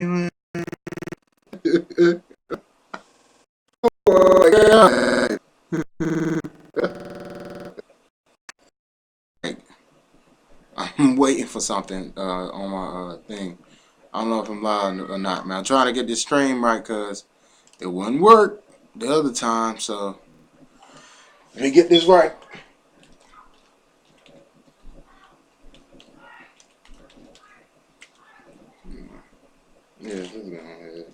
Oh my God. I'm waiting for something on my thing. I don't know if I'm live or not, man. I'm trying to get this stream right because it wouldn't work the other time. So let me get this right. Yeah, this is going ahead.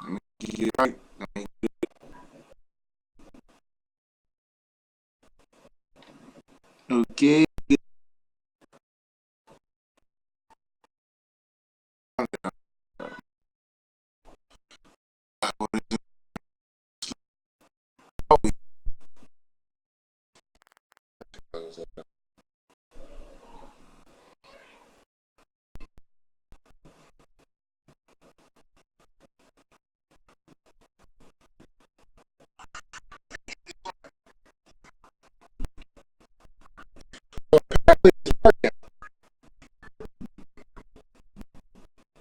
Let me get it right. Okay.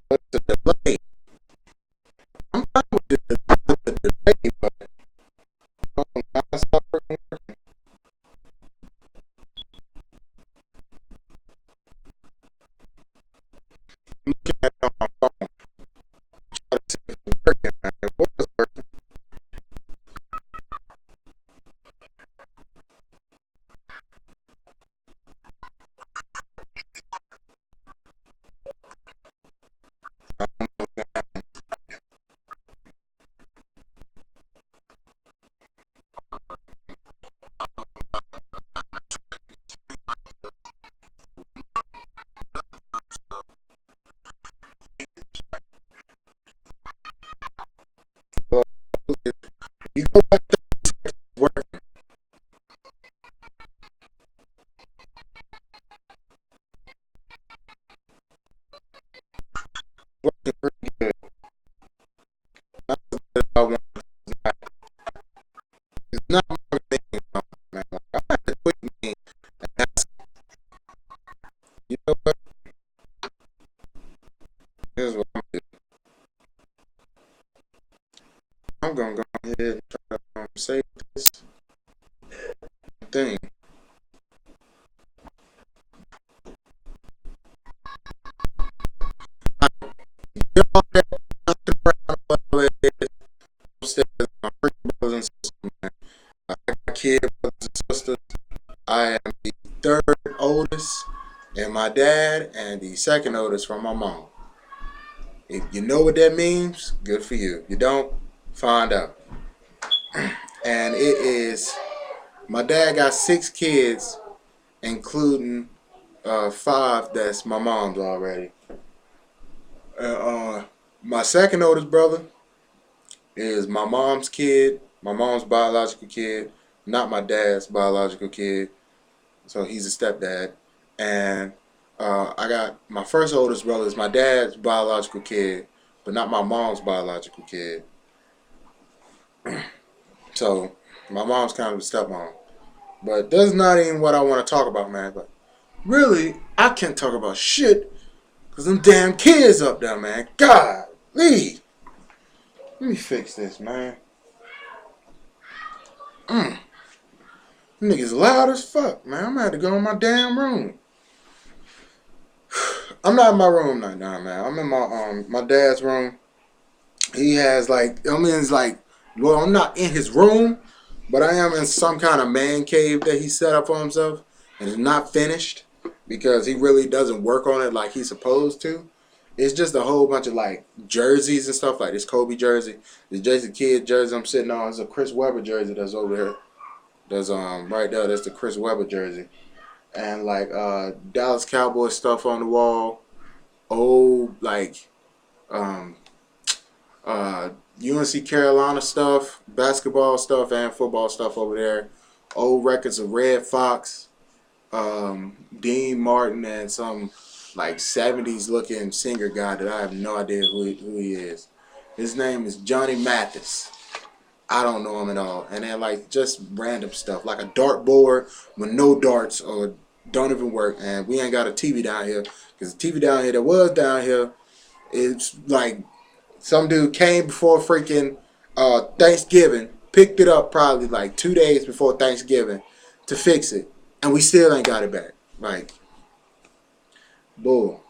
What's the delay? I'm fine with the delay, but now it's not working. I'm looking at it on my phone. Try to see if it's working, man. What is working? Well, you go back to work. Working pretty good. That's what I want. It's not my main, man. Like, I had to quit me. And that's, you know what? Here's what I'm doing. I'm gonna go ahead and try to save this thing. Get all that nothing around whatever it is. Upstairs, my freaking brothers and sisters, man. I got kids, brothers and sisters. I am the third oldest, and my dad, and the second oldest from my mom. If you know what that means, good for you. If you don't, find out. And it is my dad got 6 kids, including five that's my mom's already. My second oldest brother is my mom's kid, my mom's biological kid, not my dad's biological kid. So he's a stepdad. And I got my first oldest brother is my dad's biological kid, but not my mom's biological kid. So my mom's kind of a stepmom. But that's not even what I want to talk about, man. But really, I can't talk about shit because them damn kids up there, man. God, Lee. Let me fix this, man. Mm. Niggas loud as fuck, man. I'm gonna have to go in my damn room. I'm not in my room right now, man. I'm in my dad's room. He has like it's like, well, I'm not in his room, but I am in some kind of man cave that he set up for himself, and it's not finished because he really doesn't work on it like he's supposed to. It's just a whole bunch of like jerseys and stuff, like this Kobe jersey, this Jason Kidd jersey I'm sitting on. It's a Chris Webber jersey that's over here. That's right there. That's the Chris Webber jersey, and like Dallas Cowboys stuff on the wall. Old like um, UNC Carolina stuff, basketball stuff, and football stuff over there. Old records of Red Fox, Dean Martin, and some like 70s looking singer guy that I have no idea who he is. His name is Johnny Mathis. I don't know him at all. And then like just random stuff, like a dart board with no darts or don't even work. And we ain't got a TV down here because the TV down here that was down here, it's like some dude came before freaking Thanksgiving, picked it up probably like 2 days before Thanksgiving to fix it, and we still ain't got it back. Like, bull.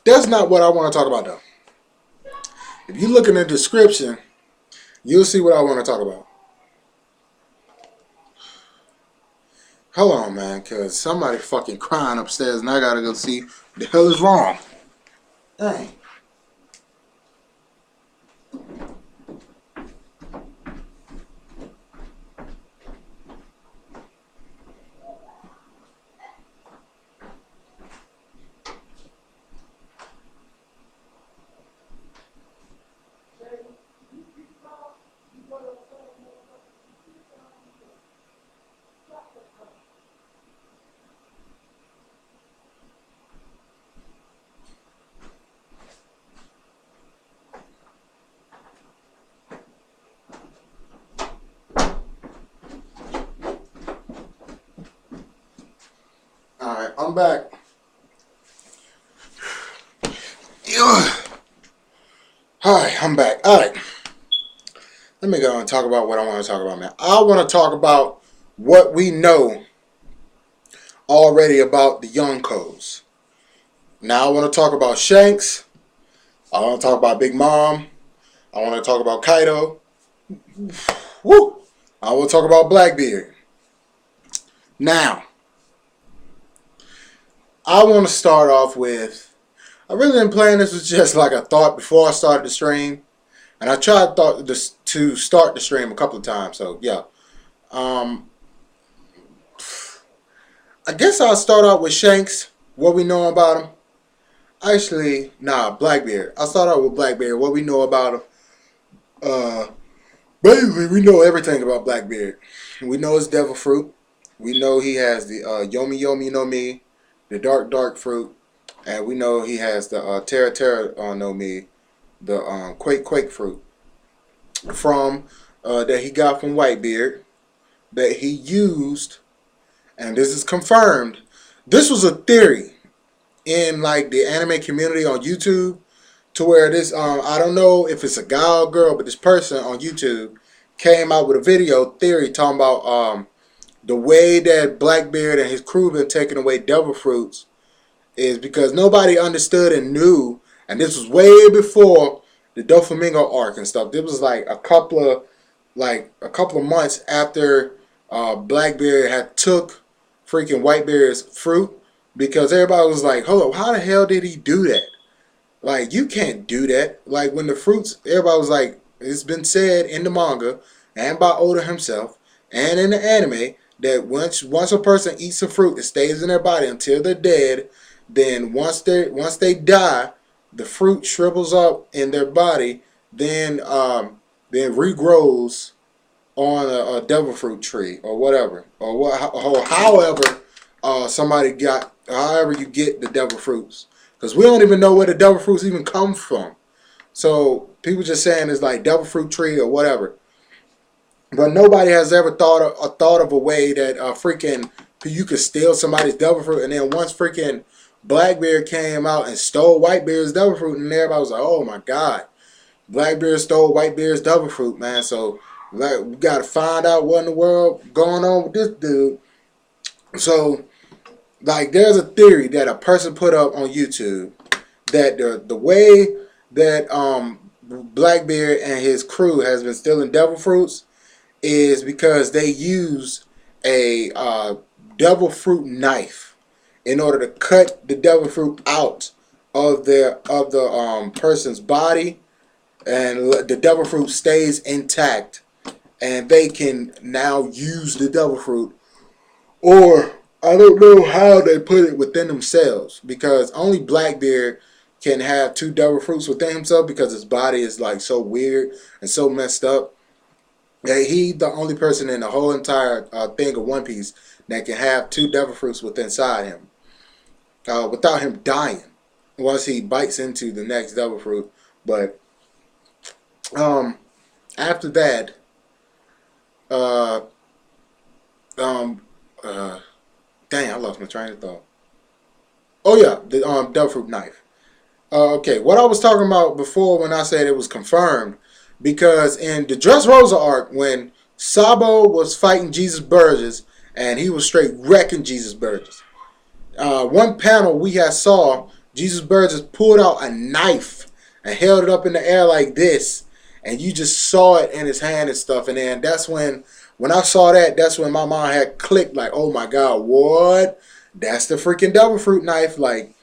That's not what I want to talk about though. If you look in the description, you'll see what I want to talk about. Hold on, man, because somebody fucking crying upstairs and I gotta go see what the hell is wrong. Dang. Alright, I'm back. Alright, I'm back. Alright. Let me go and talk about what I want to talk about, man. I want to talk about what we know already about the YONKOS. Now I want to talk about Shanks. I want to talk about Big Mom. I want to talk about Kaido. Woo! I will talk about Blackbeard. Now, I want to start off with, I really didn't plan this, was just like a thought before I started the stream. And I tried to start the stream a couple of times, so yeah. I guess I'll start out with Shanks, what we know about him. Actually, nah, Blackbeard. I'll start out with Blackbeard, what we know about him. Basically, we know everything about Blackbeard. We know his devil fruit. We know he has the Yomi Yomi no Mi, the dark dark fruit. And we know he has the Terra Terra no Mi, the Quake Quake fruit. From that he got from Whitebeard. That he used, and this is confirmed. This was a theory in like the anime community on YouTube, to where this I don't know if it's a guy or girl, but this person on YouTube came out with a video theory talking about the way that Blackbeard and his crew been taking away devil fruits is because nobody understood and knew, and this was way before the Doflamingo arc and stuff. This was like a couple of months after Blackbeard had took freaking Whitebeard's fruit, because everybody was like, hold up, how the hell did he do that? Like, you can't do that. Like, when the fruits, everybody was like, it's been said in the manga and by Oda himself and in the anime that once a person eats a fruit, it stays in their body until they're dead. Then once they die, the fruit shrivels up in their body, then regrows on a devil fruit tree or whatever, or however somebody got, however you get the devil fruits, because we don't even know where the devil fruits even come from. So people just saying it's like devil fruit tree or whatever, but nobody has ever thought of a way that freaking you could steal somebody's devil fruit. And then once freaking Blackbeard came out and stole Whitebeard's devil fruit, and everybody was like, oh my god, Blackbeard stole Whitebeard's devil fruit, man. So like, we gotta find out what in the world going on with this dude. So like, there's a theory that a person put up on YouTube that the way that Blackbeard and his crew has been stealing devil fruits is because they use a devil fruit knife in order to cut the devil fruit out of the person's body, and the devil fruit stays intact, and they can now use the devil fruit. Or I don't know how they put it within themselves, because only Blackbeard can have two devil fruits within himself, because his body is like so weird and so messed up that he's the only person in the whole entire thing of One Piece that can have two devil fruits within inside him. without him dying once he bites into the next devil fruit. But after that, uh, um, uh, dang, I lost my train of thought. Oh yeah, the devil fruit knife. Okay, what I was talking about before when I said it was confirmed, because in the Dressrosa arc, when Sabo was fighting Jesus Burgess and he was straight wrecking Jesus Burgess, one panel we had saw Jesus Burgess pulled out a knife and held it up in the air like this, and you just saw it in his hand and stuff. And then that's when I saw that, that's when my mind had clicked. Like, oh my God, what? That's the freaking devil fruit knife. Like,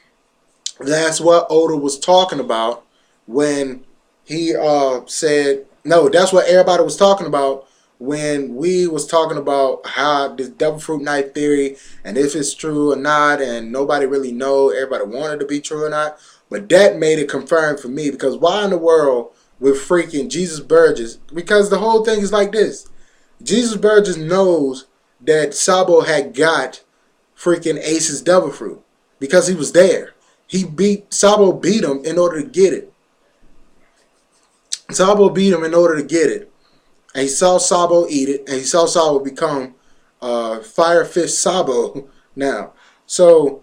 that's what Oda was talking about when he said no. That's what everybody was talking about when we was talking about how this devil fruit knife theory and if it's true or not, and nobody really know. Everybody wanted to be true or not, but that made it confirmed for me, because why in the world with freaking Jesus Burgess? Because the whole thing is like this: Jesus Burgess knows that Sabo had got freaking Ace's devil fruit because he was there. Sabo beat him in order to get it. Sabo beat him in order to get it. And he saw Sabo eat it, and he saw Sabo become Fire Fist Sabo now. So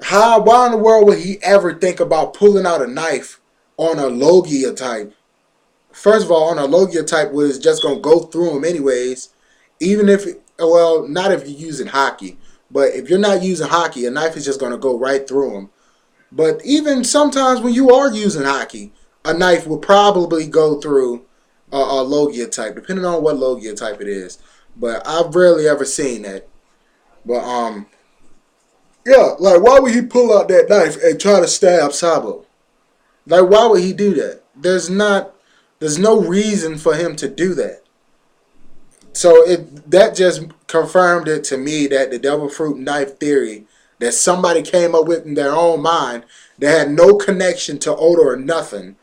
why in the world would he ever think about pulling out a knife on a Logia type? First of all, on a Logia type was just going to go through him anyways. Even if, well, not if you're using hockey. But if you're not using hockey, a knife is just going to go right through him. But even sometimes when you are using hockey, a knife will probably go through a Logia type, depending on what Logia type it is. But I've rarely ever seen that. But yeah, like why would he pull out that knife and try to stab Sabo? Like why would he do that? There's no reason for him to do that. So that just confirmed it to me that the devil fruit knife theory that somebody came up with in their own mind that had no connection to Oda or nothing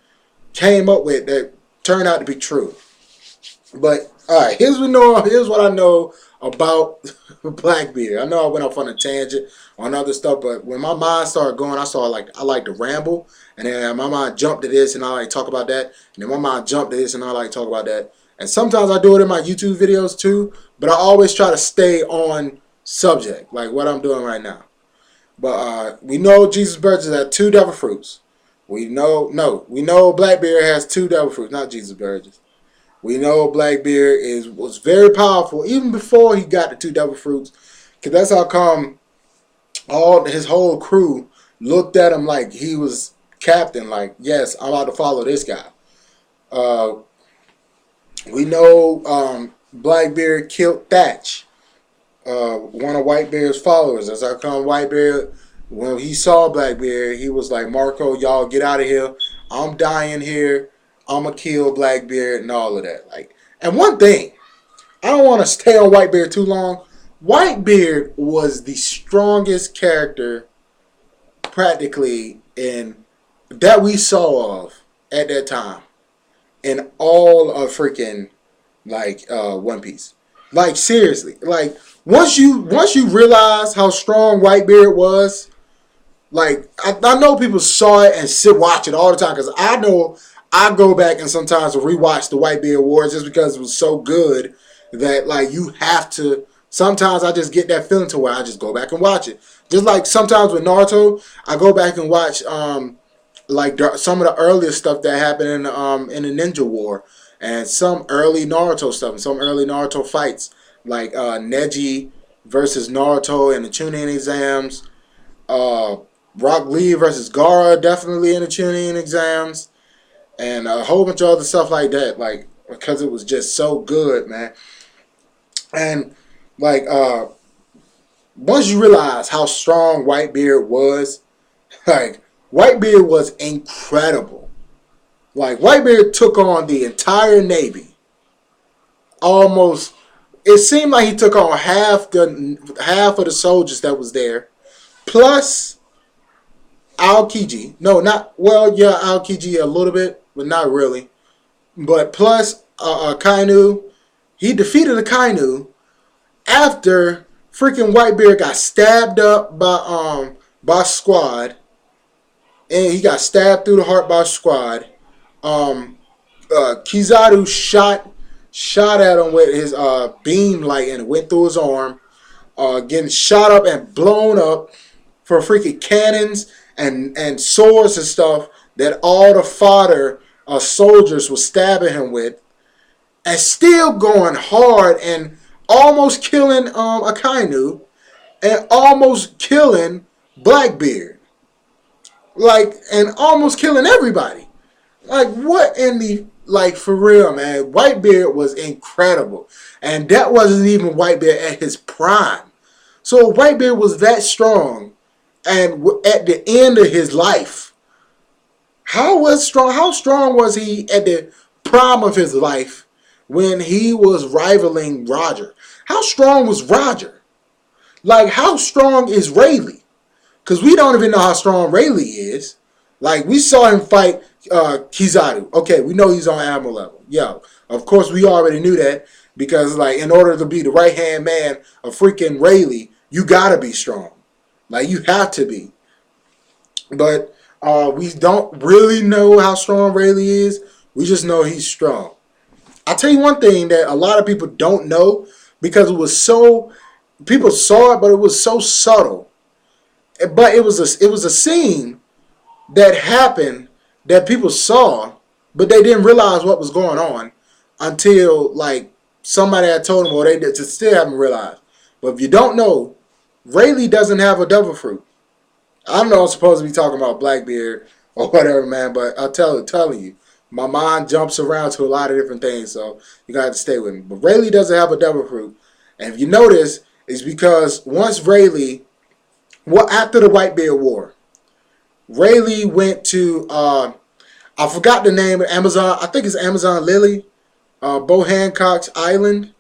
came up with that turned out to be true. But alright, here's what I know about Blackbeard. I know I went off on a tangent on other stuff, but when my mind started going, I like to ramble, and then my mind jumped to this and I like to talk about that, and then my mind jumped to this and I like to talk about that. And sometimes I do it in my YouTube videos too, but I always try to stay on subject, like what I'm doing right now. But we know Jesus Burgess had 2 devil fruits. We know Blackbeard has 2 devil fruits, not Jesus Burgess. We know Blackbeard was very powerful even before he got the 2 devil fruits, because that's how come his whole crew looked at him like he was captain. Like, yes, I'm about to follow this guy. We know Blackbeard killed Thatch, one of Whitebeard's followers. That's how come Whitebeard, when he saw Blackbeard, he was like, Marco, y'all get out of here. I'm dying here. I'm going to kill Blackbeard and all of that. Like, and one thing, I don't want to stay on Whitebeard too long. Whitebeard was the strongest character practically that we saw of at that time in all of freaking like One Piece. Like seriously, like once you realize how strong Whitebeard was, like I know people saw it and watch it all the time, because I know I go back and sometimes rewatch the Whitebeard Wars just because it was so good that like you have to. Sometimes I just get that feeling to where I just go back and watch it. Just like sometimes with Naruto, I go back and watch like some of the earlier stuff that happened in the Ninja War, and some early Naruto stuff, and some early Naruto fights, like Neji versus Naruto in the Chunin exams, Rock Lee versus Gaara definitely in the Chunin exams, and a whole bunch of other stuff like that, like because it was just so good, man. And like once you realize how strong Whitebeard was, like Whitebeard was incredible. Like Whitebeard took on the entire Navy. Almost, it seemed like he took on half of the soldiers that was there, plus Aokiji. No, not well. Yeah, Aokiji a little bit, but not really. But plus Kainu. He defeated the Kainu after freaking Whitebeard got stabbed up by by Squad, and he got stabbed through the heart by Squad. Kizaru shot at him with his beam light and it went through his arm. Getting shot up and blown up for freaking cannons and swords and stuff that all the fodder soldiers were stabbing him with, and still going hard and almost killing Akainu and almost killing Blackbeard, like, and almost killing everybody. Like, what in the, like, for real, man? Whitebeard was incredible, and that wasn't even Whitebeard at his prime. So Whitebeard was that strong, and at the end of his life, how strong was he at the prime of his life when he was rivaling Roger? How strong was Roger? Like, how strong is Rayleigh? Because we don't even know how strong Rayleigh is. Like, we saw him fight Kizaru. Okay, we know he's on animal level. Yeah, of course we already knew that, because, like, in order to be the right-hand man of freaking Rayleigh, you gotta be strong. Like, you have to be. But we don't really know how strong Rayleigh is. We just know he's strong. I'll tell you one thing that a lot of people don't know, because it was so, people saw it, but it was so subtle. But it was a scene that happened that people saw, but they didn't realize what was going on until, like, somebody had told them, or they just still haven't realized. But if you don't know, Rayleigh doesn't have a devil fruit. I know I'm supposed to be talking about Blackbeard or whatever, man, but I'm telling you, my mind jumps around to a lot of different things, so you got to stay with me. But Rayleigh doesn't have a devil fruit, and if you notice, it's because once Rayleigh, after the Whitebeard War, Rayleigh went to, I forgot the name of Amazon, I think it's Amazon Lily, Bo Hancock's island.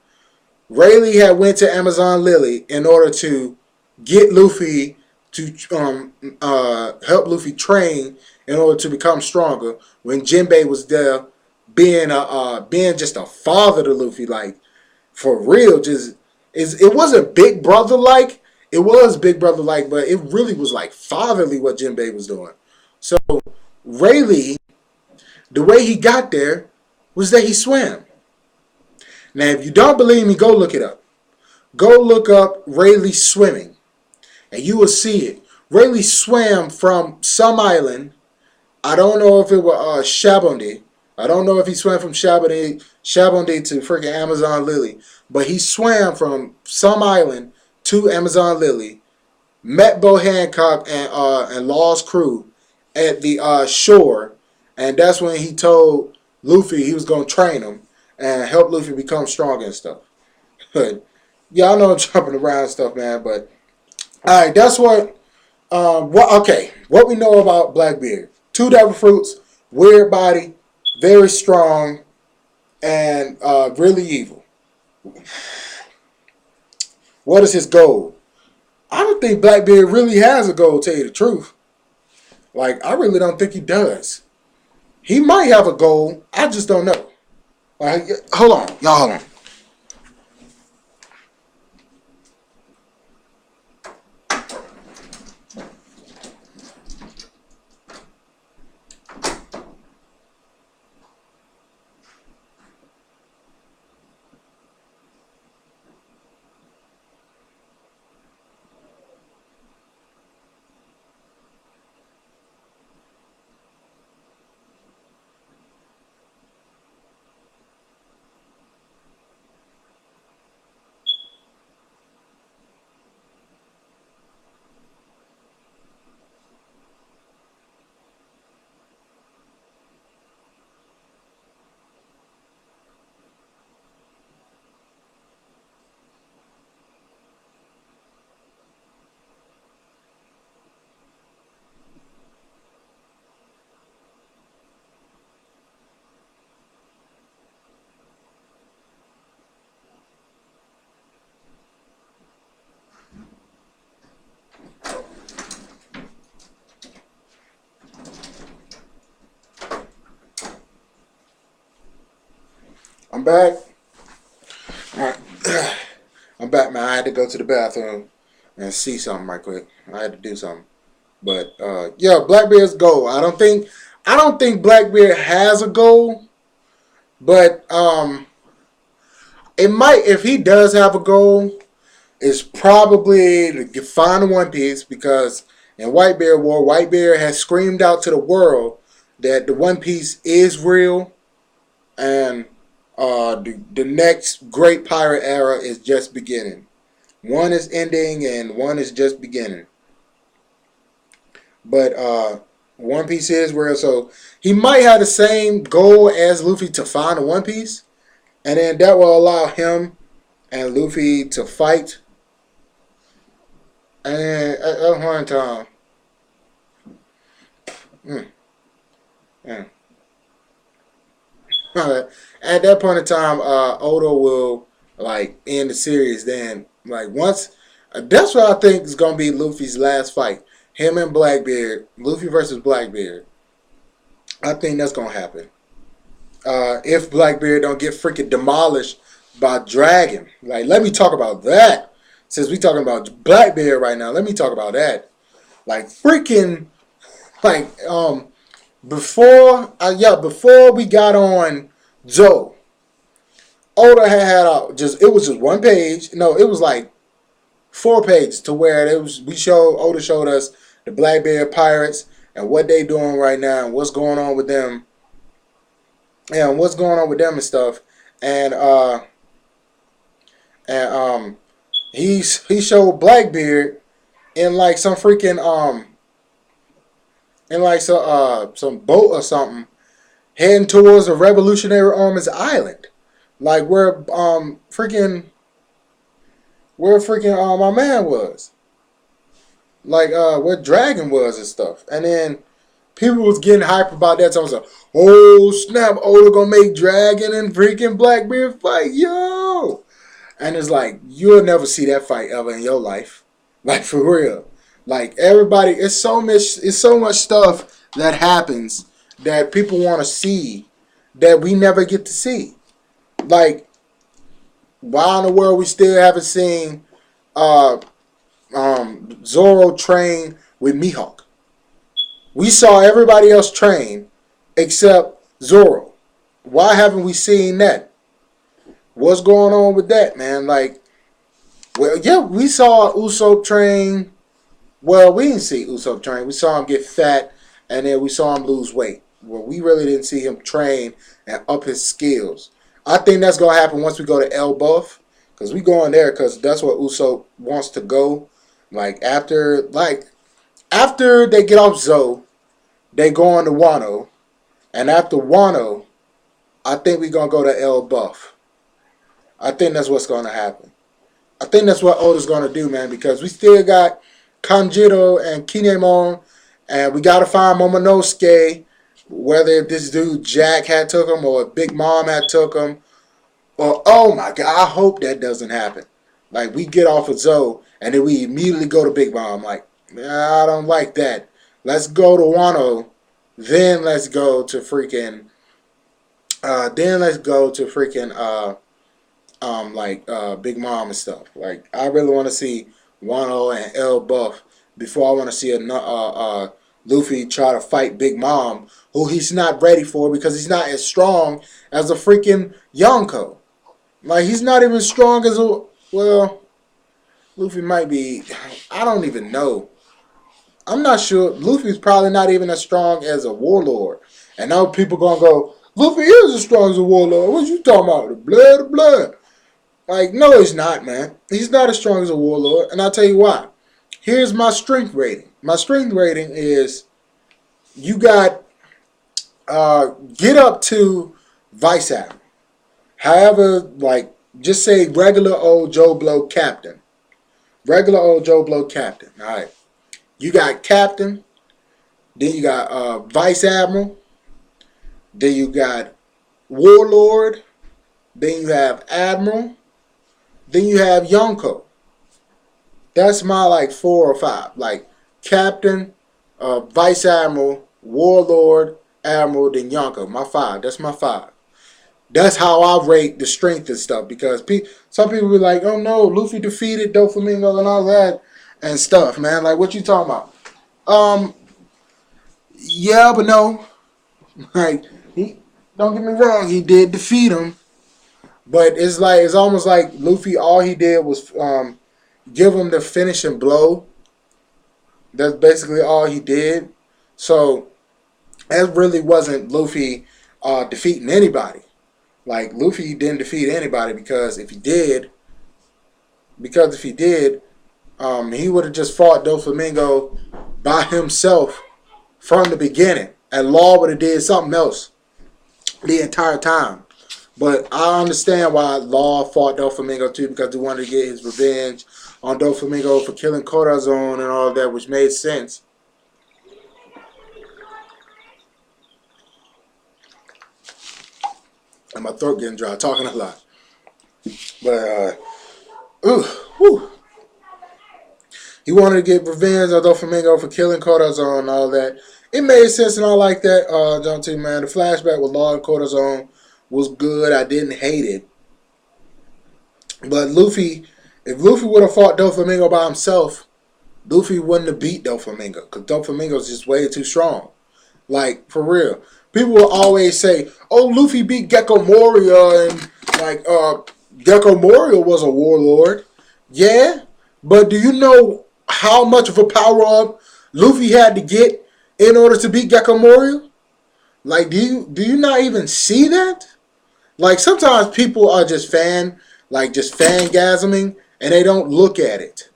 Rayleigh had went to Amazon Lily in order to get Luffy to help Luffy train in order to become stronger. When Jinbei was there, being just a father to Luffy, like, for real, it wasn't big brother like. It was big brother like, but it really was like fatherly what Jinbei was doing. So Rayleigh, the way he got there was that he swam. Now, if you don't believe me, go look it up. Go look up Rayleigh swimming, and you will see it. Rayleigh swam from some island. I don't know if it was Shabondi. I don't know if he swam from Shabondi to freaking Amazon Lily, but he swam from some island to Amazon Lily, met Bo Hancock and Law's crew at the shore, and that's when he told Luffy he was going to train him and help Luffy become stronger and stuff. But yeah, I know I'm jumping around and stuff, man, but all right, that's what we know about Blackbeard. 2 devil fruits, weird body, very strong, and really evil. What is his goal? I don't think Blackbeard really has a goal, to tell you the truth. Like, I really don't think he does. He might have a goal. I just don't know. Like, hold on. Y'all hold on. I'm back. All right. I'm back, man. I had to go to the bathroom and see something right quick. I had to do something. But yeah, Blackbeard's goal. I don't think Blackbeard has a goal, but it might, if he does have a goal, is probably to find the One Piece, because in Whitebeard War, Whitebeard has screamed out to the world that the One Piece is real, and the next great pirate era is just beginning. One is ending and one is just beginning. But One Piece is real, so he might have the same goal as Luffy to find the One Piece, and then that will allow him and Luffy to fight. And at one time, mm, mm. At that point in time, Oda will like end the series. Then, like once, that's what I think is gonna be Luffy's last fight. Him and Blackbeard, Luffy versus Blackbeard. I think that's gonna happen. If Blackbeard don't get freaking demolished by Dragon, like let me talk about that. Since we talking about Blackbeard right now, let me talk about that. Like freaking, like before we got on Joe, Oda had it was just one page. No, it was like 4 pages to where it was. Oda showed us the Blackbeard pirates and what they doing right now and what's going on with them. Yeah, and what's going on with them and stuff. And and he showed Blackbeard in like some freaking in like some boat or something, heading towards a Revolutionary Army's island, like where my man was, like where Dragon was and stuff. And then people was getting hype about that. So I was like, oh snap, Oda gonna make Dragon and freaking Blackbeard fight, yo! And it's like, you'll never see that fight ever in your life, like for real. Like everybody, it's so much stuff that happens that people want to see that we never get to see. Like, why in the world we still haven't seen Zoro train with Mihawk? We saw everybody else train except Zoro. Why haven't we seen that? What's going on with that, man? Like, well, yeah, we saw Usopp train. Well, we didn't see Usopp train. We saw him get fat, and then we saw him lose weight. Well, we really didn't see him train and up his skills. I think that's going to happen once we go to El Buff, because we going there because that's what Usopp wants to go. After they get off Zoe, they go on to Wano, and after Wano, I think we're going to go to El Buff. I think that's what's going to happen. I think that's what Oda's going to do, man, because we still got Kanjiro and Kinemon, and we got to find Momonosuke, whether this dude Jack had took him or Big Mom had took him, or, oh my God, I hope that doesn't happen. Like, we get off of Zoe, and then we immediately go to Big Mom. Like, I don't like that. Let's go to Wano, then let's go to freaking, Big Mom and stuff. Like, I really want to see Wano and El Buff before I want to see Luffy try to fight Big Mom, who he's not ready for because he's not as strong as a freaking Yonko. Like, he's not even strong as a, well, Luffy might be, I don't even know. I'm not sure. Luffy's probably not even as strong as a warlord. And now people gonna go, Luffy is as strong as a warlord. What you talking about? The blood. Like, no, he's not, man. He's not as strong as a warlord. And I'll tell you why. Here's my strength rating. My strength rating is, you got, get up to Vice Admiral. However, like, just say regular old Joe Blow captain. Regular old Joe Blow captain. All right. You got captain. Then you got Vice Admiral. Then you got warlord. Then you have admiral. Then you have Yonko. That's my like 4 or 5. Like captain, vice admiral, warlord, admiral, then Yonko. My 5. That's my 5. That's how I rate the strength and stuff. Because some people be like, oh no, Luffy defeated Doflamingo and all that and stuff, man. Like, what you talking about? Um, yeah, but no. Like, don't get me wrong, he did defeat him, but it's almost like Luffy. All he did was give him the finishing blow. That's basically all he did. So that really wasn't Luffy defeating anybody. Like, Luffy didn't defeat anybody because if he did, he would have just fought Doflamingo by himself from the beginning, and Law would have did something else the entire time. But I understand why Law fought Doflamingo too, because he wanted to get his revenge on Doflamingo for killing Corazon and all of that, which made sense. And my throat getting dry, talking a lot. But he wanted to get revenge on Doflamingo for killing Corazon and all that. It made sense, and I like that. John T. Man, the flashback with Law and Corazon was good. I didn't hate it. But Luffy, if Luffy would have fought Doflamingo by himself, Luffy wouldn't have beat Doflamingo, because Doflamingo is just way too strong. Like, for real. People will always say, oh, Luffy beat Gecko Moria, and like, Gecko Moria was a warlord. Yeah, but do you know how much of a power-up Luffy had to get in order to beat Gecko Moria? Like, do you not even see that? Like, sometimes people are just fangasming, and they don't look at it.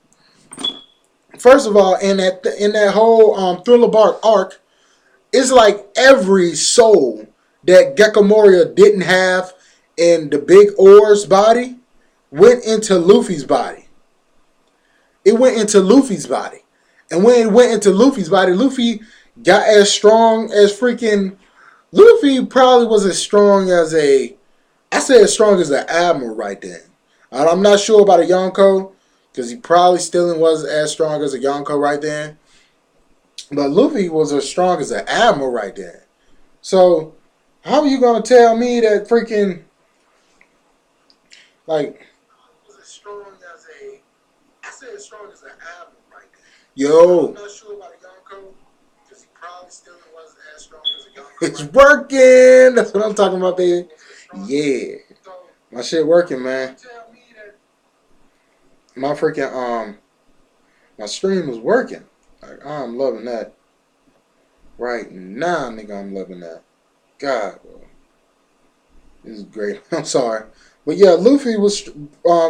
First of all, in that whole Thriller Bark arc, it's like every soul that Gecko Moria didn't have in the Big Oar's body went into Luffy's body. It went into Luffy's body. And when it went into Luffy's body, Luffy got as strong as freaking... Luffy probably was as strong as I say as strong as an admiral right then. And I'm not sure about a Yonko, because he probably still wasn't as strong as a Yonko right then. But Luffy was as strong as an admiral right then. So, how are you going to tell me that freaking... Like... I said as strong as an admiral right then. Yo. I'm not sure about a Yonko, because he probably still wasn't as strong as a Yonko. It's working! That's what I'm talking about, baby. Yeah. My shit working, man. My freaking, my stream is working. Like, I'm loving that. Right now, nigga, I'm loving that. God, bro. This is great. I'm sorry. But yeah, Luffy was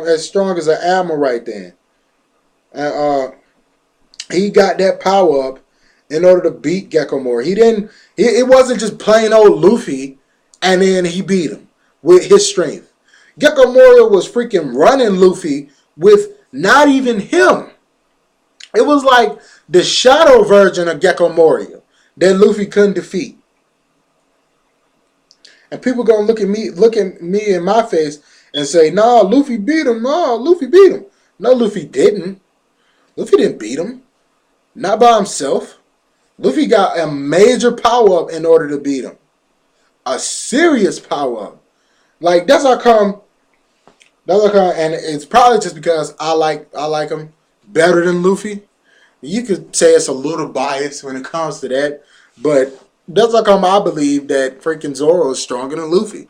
as strong as an admiral right then. And he got that power up in order to beat Gecko Moria. It wasn't just plain old Luffy and then he beat him with his strength. Gecko Moria was freaking running Luffy with not even him. It was like the shadow version of Gecko Moria that Luffy couldn't defeat. And people gonna look at me in my face and say, nah, Luffy beat him. Nah, Luffy beat him. No, Luffy didn't. Luffy didn't beat him. Not by himself. Luffy got a major power up in order to beat him. A serious power up. Like, that's how come, and it's probably just because I like him better than Luffy. You could say it's a little biased when it comes to that, but that's how come I believe that freaking Zoro is stronger than Luffy.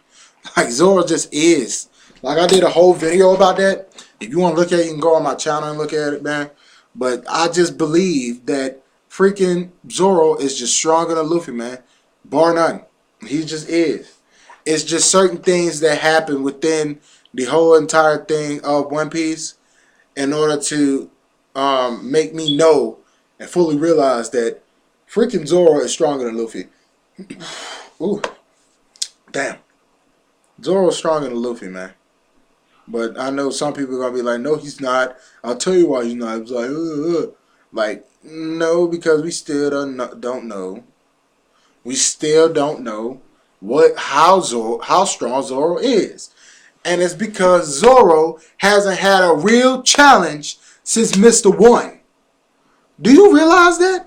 Like, Zoro just is. Like, I did a whole video about that. If you want to look at it, you can go on my channel and look at it, man. But I just believe that freaking Zoro is just stronger than Luffy, man. Bar none. He just is. It's just certain things that happen within the whole entire thing of One Piece in order to make me know and fully realize that freaking Zoro is stronger than Luffy. Ooh. Damn. Zoro is stronger than Luffy, man. But I know some people are going to be like, no, he's not. I'll tell you why he's not. It's like, like, no, because we still don't know. We still don't know how strong Zoro is. And it's because Zoro hasn't had a real challenge since Mr. One. Do you realize that?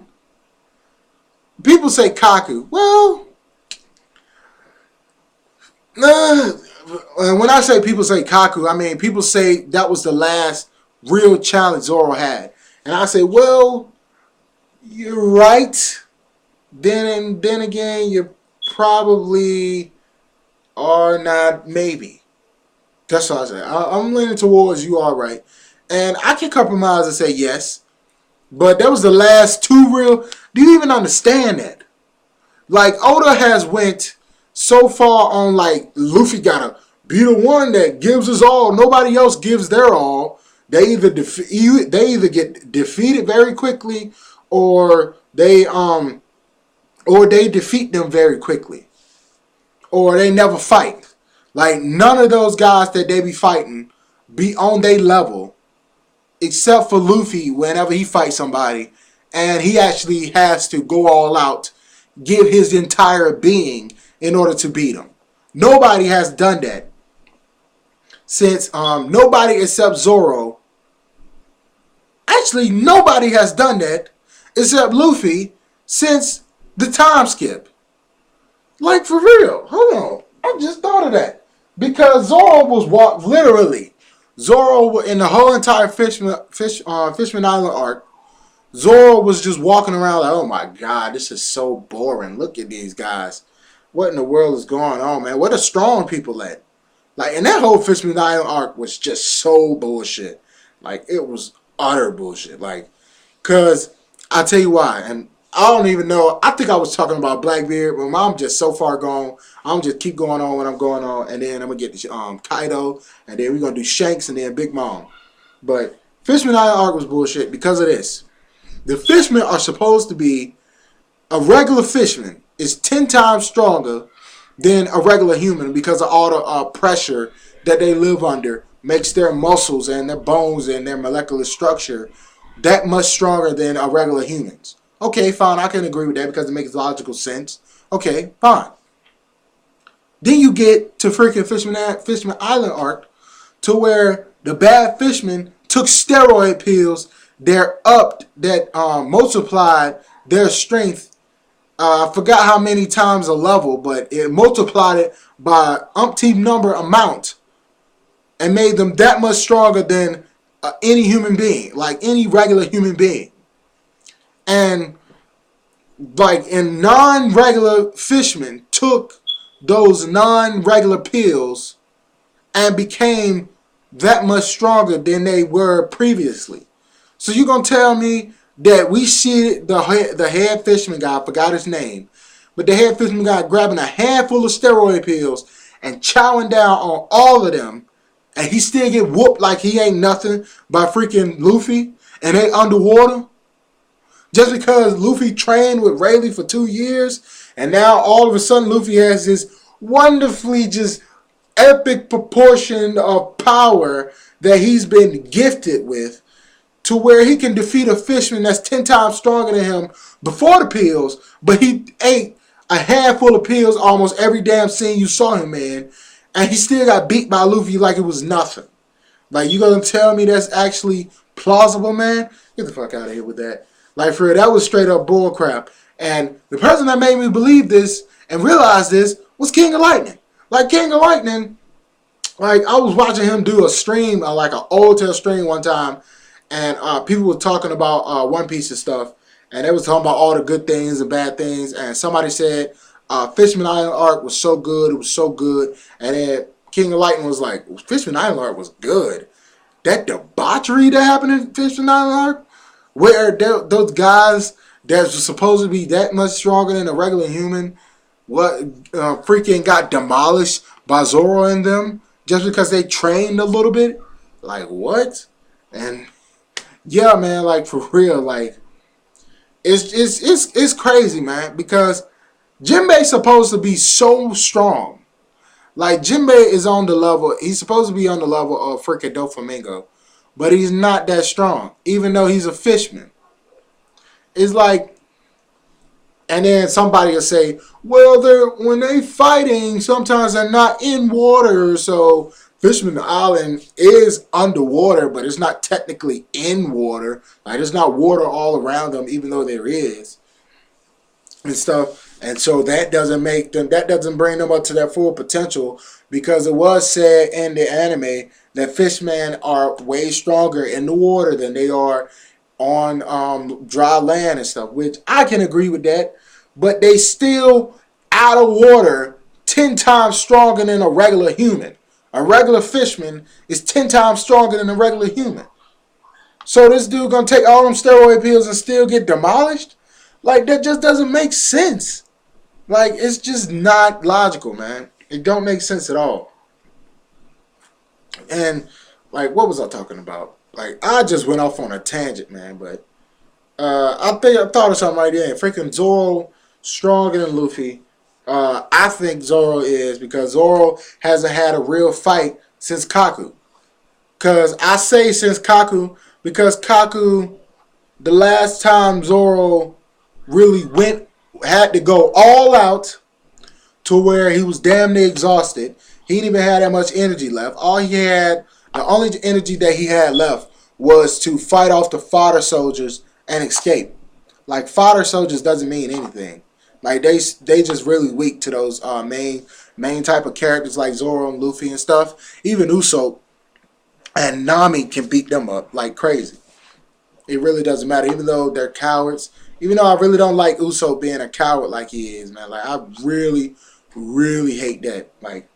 People say Kaku. Well, when I say people say Kaku, I mean people say that was the last real challenge Zoro had. And I say, well, You're right. Then again, you probably are not. Maybe that's what I say. I'm leaning towards you are right, and I can compromise and say yes. But that was the last two real. Do you even understand that? Like Oda has went so far on like Luffy gotta be the one that gives us all. Nobody else gives their all. They either get defeated very quickly, or they defeat them very quickly, or they never fight. Like none of those guys that they be fighting be on their level, except for Luffy whenever he fights somebody, and he actually has to go all out, give his entire being in order to beat him. Nobody has done that since nobody except Zoro. Actually, nobody has done that except Luffy since the time skip. Like for real. Hold on. I just thought of that. Because Zoro was literally Zoro in the whole entire Fishman Island arc. Zoro was just walking around like, oh my god, this is so boring. Look at these guys. What in the world is going on, man? Where the strong people at? Like, and that whole Fishman Island arc was just so bullshit. Like, it was utter bullshit. Like, cause I'll tell you why. And I don't even know. I think I was talking about Blackbeard, but I'm just so far gone. I'm just keep going on what I'm going on, and then I'm gonna get Kaido, and then we're gonna do Shanks, and then Big Mom. But Fishman Island arc was bullshit because of this. The fishmen are supposed to be a regular fishman is 10 times stronger than a regular human because of all the pressure that they live under makes their muscles and their bones and their molecular structure that much stronger than a regular humans. Okay, fine, I can agree with that because it makes logical sense. Okay, fine. Then you get to freaking Fishman Island arc to where the bad fishermen took steroid pills that multiplied their strength. I forgot how many times a level, but it multiplied it by umpteen number amount and made them that much stronger than any human being, like any regular human being. And like in non-regular fishermen took those non-regular pills and became that much stronger than they were previously. So you're going to tell me that we see the head fisherman guy, I forgot his name, but the head fisherman guy grabbing a handful of steroid pills and chowing down on all of them, and he still get whooped like he ain't nothing by freaking Luffy, and they underwater? Just because Luffy trained with Rayleigh for 2 years, and now all of a sudden Luffy has this wonderfully just epic proportion of power that he's been gifted with, to where he can defeat a fisherman that's 10 times stronger than him before the pills, but he ate a handful of pills almost every damn scene you saw him in, and he still got beat by Luffy like it was nothing. Like, you gonna tell me that's actually plausible, man? Get the fuck out of here with that. Like, for real, that was straight up bull crap. And the person that made me believe this and realize this was King of Lightning. Like, King of Lightning, like, I was watching him do a stream, like an old tail stream one time, and people were talking about One Piece and stuff, and they was talking about all the good things and bad things, and somebody said Fishman Island arc was so good, it was so good, and then King of Lightning was like, Fishman Island arc was good. That debauchery that happened in Fishman Island arc, where those guys that were supposed to be that much stronger than a regular human, freaking got demolished by Zoro and them just because they trained a little bit. Like, what? And yeah, man, like, for real, like, it's crazy, man, because Jinbei's supposed to be so strong. Like, Jinbei is on the level, he's supposed to be on the level of freaking Doflamingo, but he's not that strong, even though he's a fishman. It's like, and then somebody will say, well, when they fighting, sometimes they're not in water, so Fishman Island is underwater, but it's not technically in water. Like, there's not water all around them, even though there is, and stuff. And so that doesn't bring them up to their full potential, because it was said in the anime that fishmen are way stronger in the water than they are on dry land and stuff, which I can agree with that. But they still out of water 10 times stronger than a regular human. A regular fisherman is 10 times stronger than a regular human. So this dude gonna take all them steroid pills and still get demolished? Like, that just doesn't make sense. Like, it's just not logical, man. It don't make sense at all. And, like, what was I talking about? Like, I just went off on a tangent, man. But I think I thought of something right there. Freaking Zoro stronger than Luffy. I think Zoro is, because Zoro hasn't had a real fight since Kaku. Because I say since Kaku, because Kaku, the last time Zoro really had to go all out to where he was damn near exhausted. He didn't even have that much energy left. The only energy that he had left was to fight off the fodder soldiers and escape. Like, fodder soldiers doesn't mean anything. Like, they just really weak to those main type of characters like Zoro and Luffy and stuff. Even Usopp and Nami can beat them up like crazy. It really doesn't matter, even though they're cowards. Even though I really don't like Usopp being a coward like he is, man. Like, I really, really hate that. Like,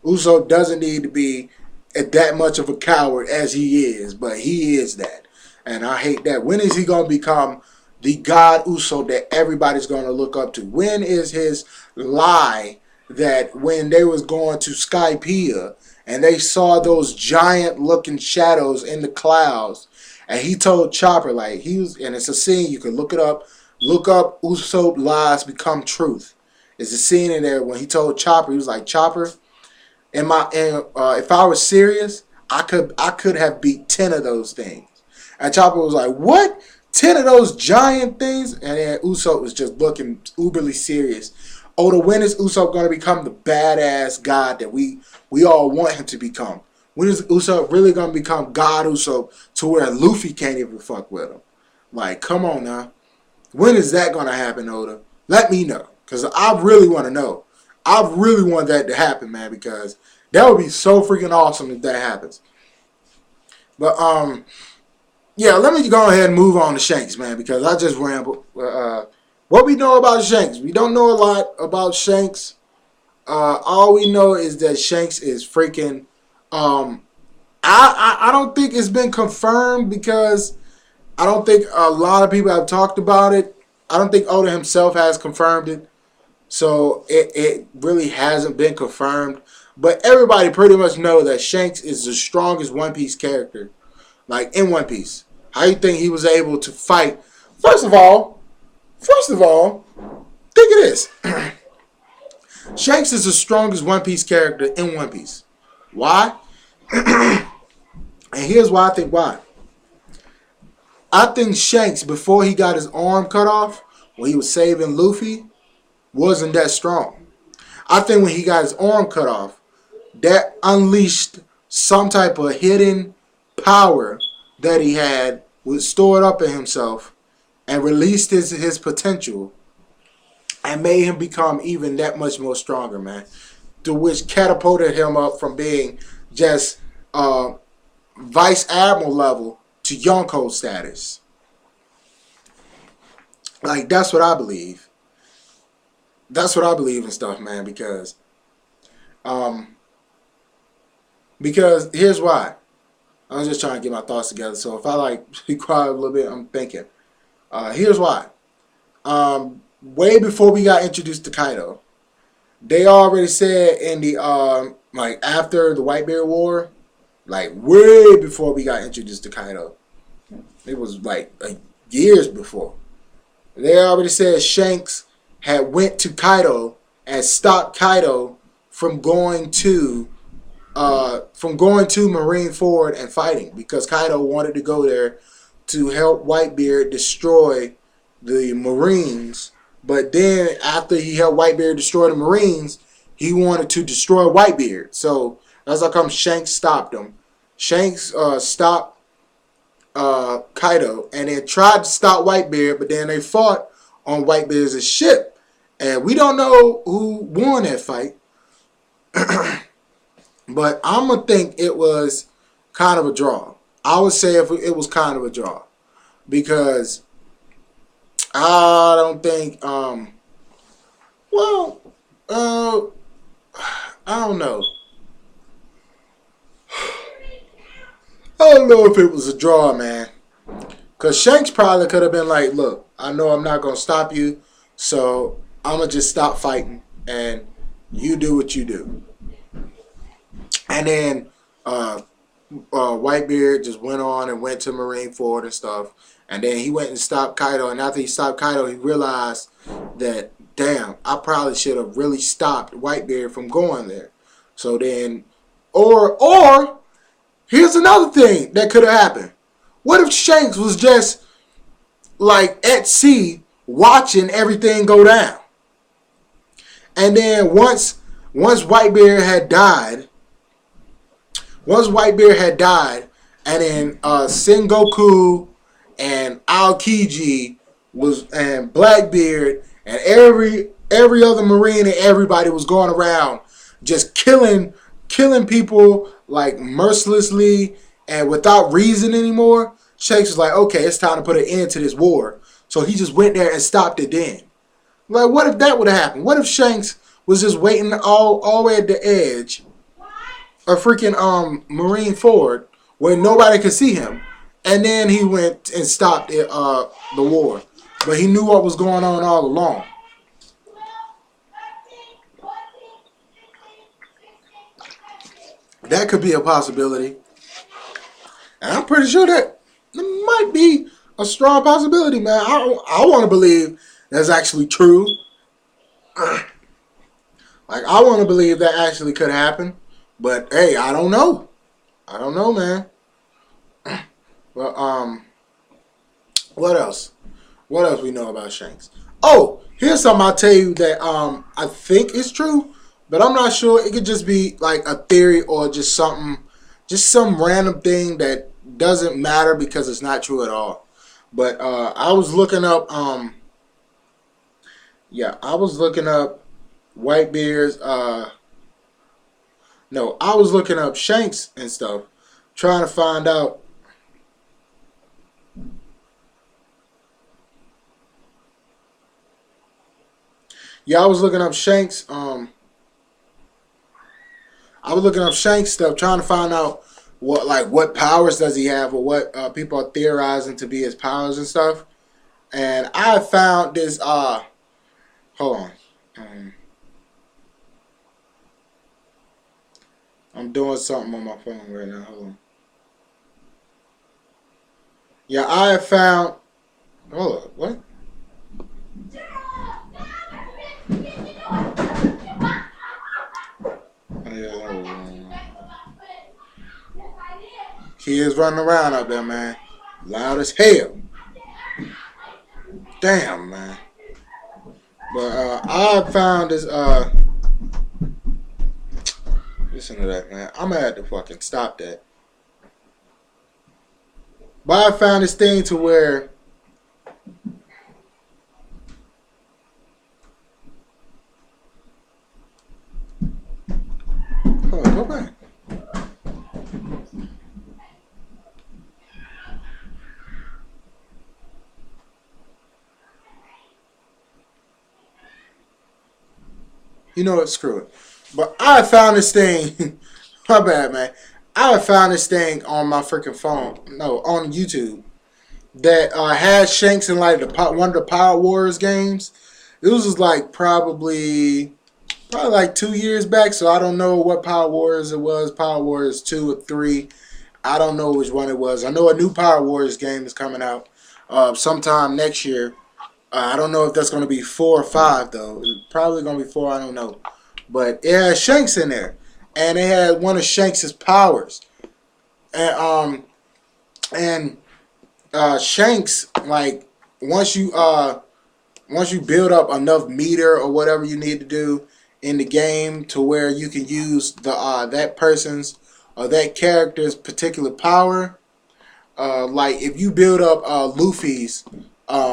Usopp doesn't need to be that much of a coward as he is, but he is that. And I hate that. When is he going to become the God Usopp that everybody's going to look up to? When is his lie that when they was going to Skypiea and they saw those giant looking shadows in the clouds, and he told Chopper, like, and it's a scene, you can look it up. Look up Usopp lies become truth. It's a scene in there when he told Chopper, he was like, Chopper, if I was serious, I could have beat 10 of those things. And Chopper was like, what? 10 of those giant things? And then Usopp was just looking uberly serious. Oda, when is Usopp going to become the badass god that we all want him to become? When is Usopp really going to become God Usopp to where Luffy can't even fuck with him? Like, come on now. When is that going to happen, Oda? Let me know. Because I really want to know. I really want that to happen, man. Because that would be so freaking awesome if that happens. But, yeah, let me go ahead and move on to Shanks, man. Because I just rambled. What we know about Shanks? We don't know a lot about Shanks. All we know is that Shanks is freaking... I don't think it's been confirmed, because I don't think a lot of people have talked about it. I don't think Oda himself has confirmed it. So it really hasn't been confirmed. But everybody pretty much know that Shanks is the strongest One Piece character. Like, in One Piece. How you think he was able to fight? First of all, think of this. Shanks is the strongest One Piece character in One Piece. Why? And here's why I think why. I think Shanks, before he got his arm cut off, when he was saving Luffy, wasn't that strong. I think when he got his arm cut off, that unleashed some type of hidden power that he had, was stored up in himself, and released his potential, and made him become even that much more stronger, man. To which catapulted him up from being just Vice Admiral level to YONKOS status. Like, that's what I believe. That's what I believe in stuff, man, because here's why. I'm just trying to get my thoughts together. So if I like be quiet a little bit, I'm thinking. Here's why. Way before we got introduced to Kaido, they already said in the like after the Whitebeard War, like way before we got introduced to Kaido, it was like years before. They already said Shanks had went to Kaido and stopped Kaido from going to Marineford and fighting, because Kaido wanted to go there to help Whitebeard destroy the Marines. But then after he helped Whitebeard destroy the Marines, he wanted to destroy Whitebeard. So that's how come Shanks stopped him. Shanks stopped Kaido and then tried to stop Whitebeard, but then they fought on Whitebeard's ship. And we don't know who won that fight. But I'm going to think it was kind of a draw. I would say if it was kind of a draw. because I don't think well I don't know. I don't know if it was a draw, man. Because Shanks probably could have been like, look, I know I'm not going to stop you, so I'm going to just stop fighting, and you do what you do. And then Whitebeard just went on and went to Marineford and stuff. And then he went and stopped Kaido. And after he stopped Kaido, he realized that, damn, I probably should have really stopped Whitebeard from going there. So then, or here's another thing that could have happened. What if Shanks was just like at sea watching everything go down? And then once Whitebeard had died, and then Sengoku and Aokiji and Blackbeard and every other Marine and everybody was going around just killing people like mercilessly and without reason anymore. Shanks was like, okay, it's time to put an end to this war. So he just went there and stopped it then. Like, what if that would have happened? What if Shanks was just waiting all the way at the edge of freaking Marineford where nobody could see him, and then he went and stopped it, the war, but he knew what was going on all along. That could be a possibility, and I'm pretty sure that it might be a strong possibility, man. I want to believe that's actually true. Like, I want to believe that actually could happen. But, hey, I don't know. I don't know, man. Well, what else? What else we know about Shanks? Oh, here's something I'll tell you that I think is true, but I'm not sure. It could just be like a theory or just something, just some random thing that doesn't matter because it's not true at all. But I was looking up, Whitebeard's, no, I was looking up Shanks and stuff, trying to find out. Yeah, I was looking up Shanks. I was looking up Shanks stuff, trying to find out what powers does he have, or what people are theorizing to be his powers and stuff. And I found this. Hold on. I'm doing something on my phone right now. Hold on. Yeah, I found. Hold on. What? Kids running around out there, man. Loud as hell. Damn, man. But I found this. Listen to that, man. I'm gonna have to fucking stop that. But I found this thing to where hold on, go back. You know what? Screw it. But I found this thing. My bad, man. I found this thing on my freaking phone. No, on YouTube. That had Shanks in like one of the Power Wars games. It was just like probably like 2 years back. So I don't know what Power Wars it was. Power Wars 2 or 3. I don't know which one it was. I know a new Power Wars game is coming out sometime next year. I don't know if that's going to be 4 or 5 though. It's probably going to be 4. I don't know. But it had Shanks in there, and it had one of Shanks' powers, and Shanks, like once you build up enough meter or whatever you need to do in the game to where you can use the that person's or that character's particular power, like if you build up Luffy's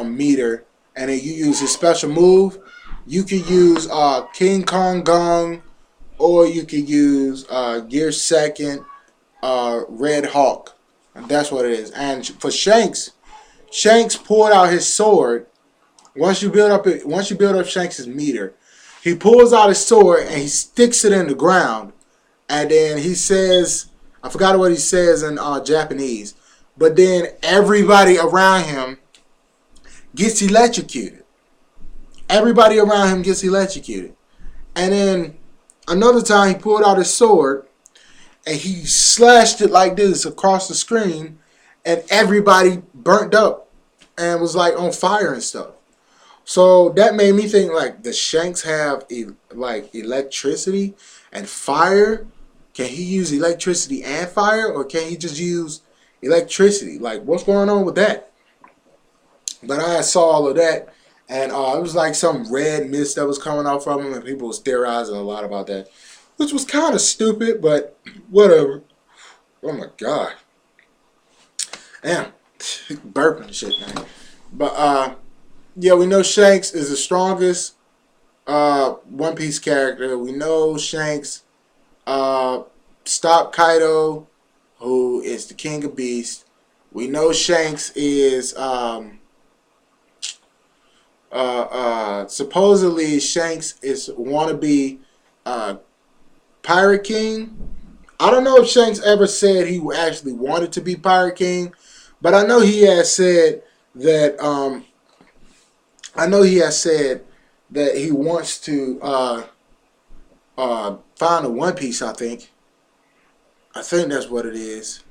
meter and then you use his special move. You could use King Kong Gong, or you could use Gear Second Red Hawk. And that's what it is. And for Shanks, Shanks pulled out his sword. Once you build up Shanks' meter, he pulls out his sword and he sticks it in the ground. And then he says, I forgot what he says in Japanese, but then everybody around him gets electrocuted. Everybody around him gets electrocuted. And then another time he pulled out his sword and he slashed it like this across the screen, and everybody burnt up and was like on fire and stuff. So that made me think, like, does Shanks have like electricity and fire? Can he use electricity and fire, or can he just use electricity? Like, what's going on with that? But I saw all of that, and it was like some red mist that was coming out from him, and people was theorizing a lot about that, which was kind of stupid, but whatever. Oh my god. Damn. Burping and shit, man. But, yeah, we know Shanks is the strongest One Piece character. We know Shanks stopped Kaido, who is the king of beasts. We know Shanks is supposedly Shanks is wannabe Pirate King. I don't know if Shanks ever said he actually wanted to be Pirate King, but I know he has said that he wants to find a One Piece. I think that's what it is.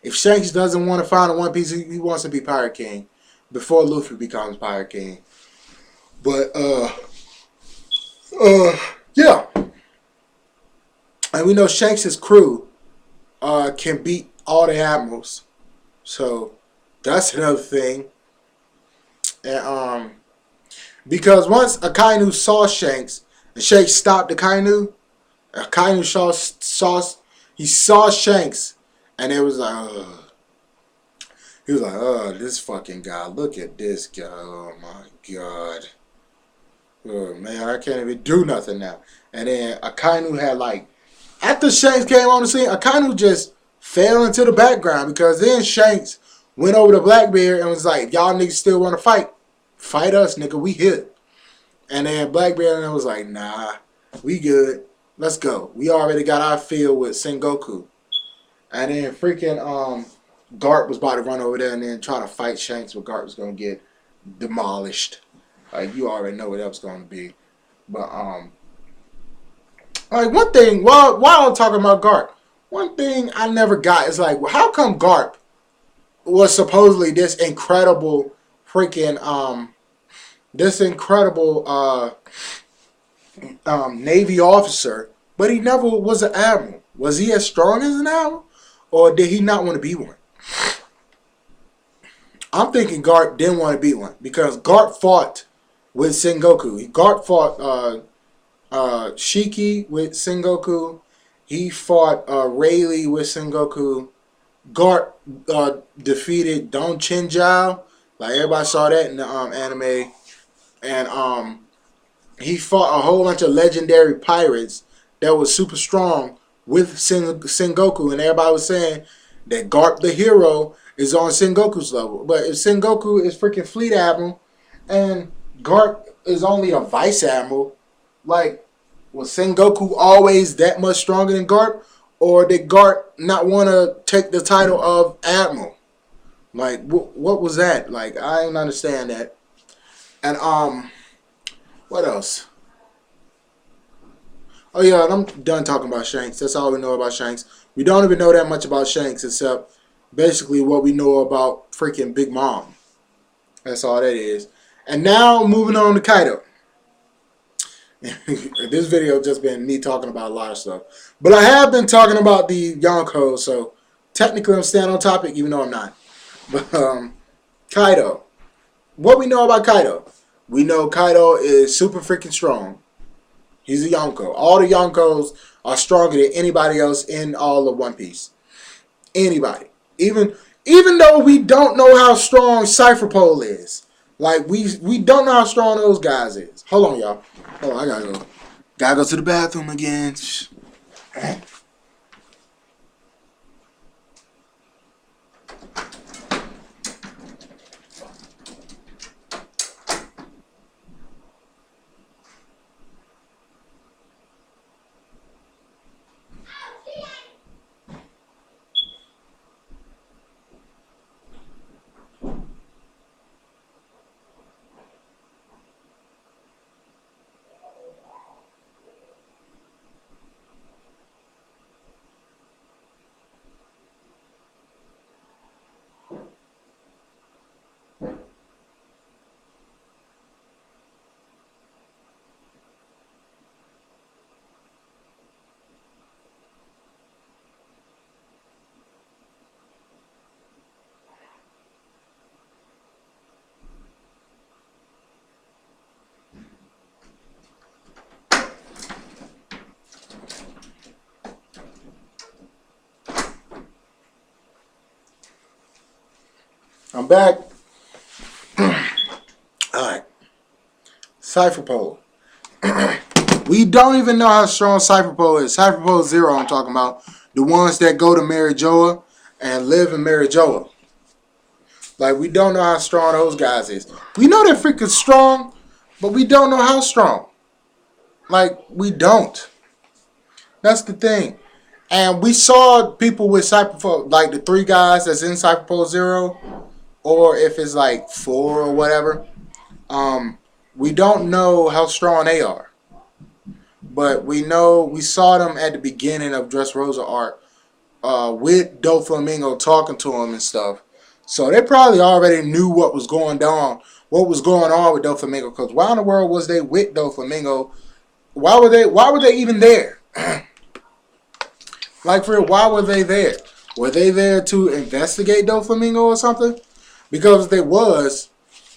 If Shanks doesn't want to find a One Piece, he wants to be Pirate King before Luffy becomes Pirate King. But yeah, and we know Shanks' crew can beat all the admirals, so that's another thing. And because once Akainu saw Shanks, and Shanks stopped Akainu, Akainu saw Shanks, and it was like, he was like, this fucking guy, look at this guy, oh my god. Oh man, I can't even do nothing now. And then Akainu had like, after Shanks came on the scene, Akainu just fell into the background, because then Shanks went over to Blackbeard and was like, y'all niggas still want to fight? Fight us, nigga, we here. And then Blackbeard was like, nah, we good. Let's go. We already got our field with Sengoku. And then freaking Garp was about to run over there and then try to fight Shanks, but Garp was going to get demolished. Like, you already know what that was going to be. But, like, one thing, while I'm talking about Garp, one thing I never got is, like, well, how come Garp was supposedly this incredible freaking, Navy officer, but he never was an admiral? Was he as strong as an admiral, or did he not want to be one? I'm thinking Garp didn't want to be one, because Garp fought with Sengoku. Garp fought Shiki with Sengoku. He fought Rayleigh with Sengoku. Garp defeated Don Chinjao. Like, everybody saw that in the anime. And he fought a whole bunch of legendary pirates that was super strong with Sengoku. And everybody was saying that Garp the hero is on Sengoku's level. But if Sengoku is freaking fleet admiral and Garp is only a vice admiral, like, was Sengoku always that much stronger than Garp? Or did Garp not want to take the title of admiral? Like, what was that? Like, I didn't understand that. And what else? Oh yeah, and I'm done talking about Shanks. That's all we know about Shanks. We don't even know that much about Shanks except basically what we know about freaking Big Mom. That's all that is. And now moving on to Kaido. This video just been me talking about a lot of stuff. But I have been talking about the YONKOS, so technically I'm staying on topic even though I'm not. But Kaido. What we know about Kaido? We know Kaido is super freaking strong. He's a Yonko. All the Yonkos are stronger than anybody else in all of One Piece. Anybody. Even though we don't know how strong Cypher Pole is. Like, we don't know how strong those guys is. Hold on, y'all. Hold on, I gotta go. Gotta go to the bathroom again. I'm back. Alright. Cypher pole. We don't even know how strong Cypher pole is. Cypher pole 0 I'm talking about. The ones that go to Marijoa and live in Marijoa. Like, we don't know how strong those guys is. We know they're freaking strong, but we don't know how strong. Like, we don't. That's the thing. And we saw people with Cypher, like the 3 guys that's in Cypher pole 0, or if it's like 4 or whatever. We don't know how strong they are. But we know we saw them at the beginning of Dressrosa arc with Doflamingo talking to him and stuff. So they probably already knew what was going on with Doflamingo. Because why in the world was they with Doflamingo? Why were they even there? Like, for real, why were they there? Were they there to investigate Doflamingo or something? Because if they was,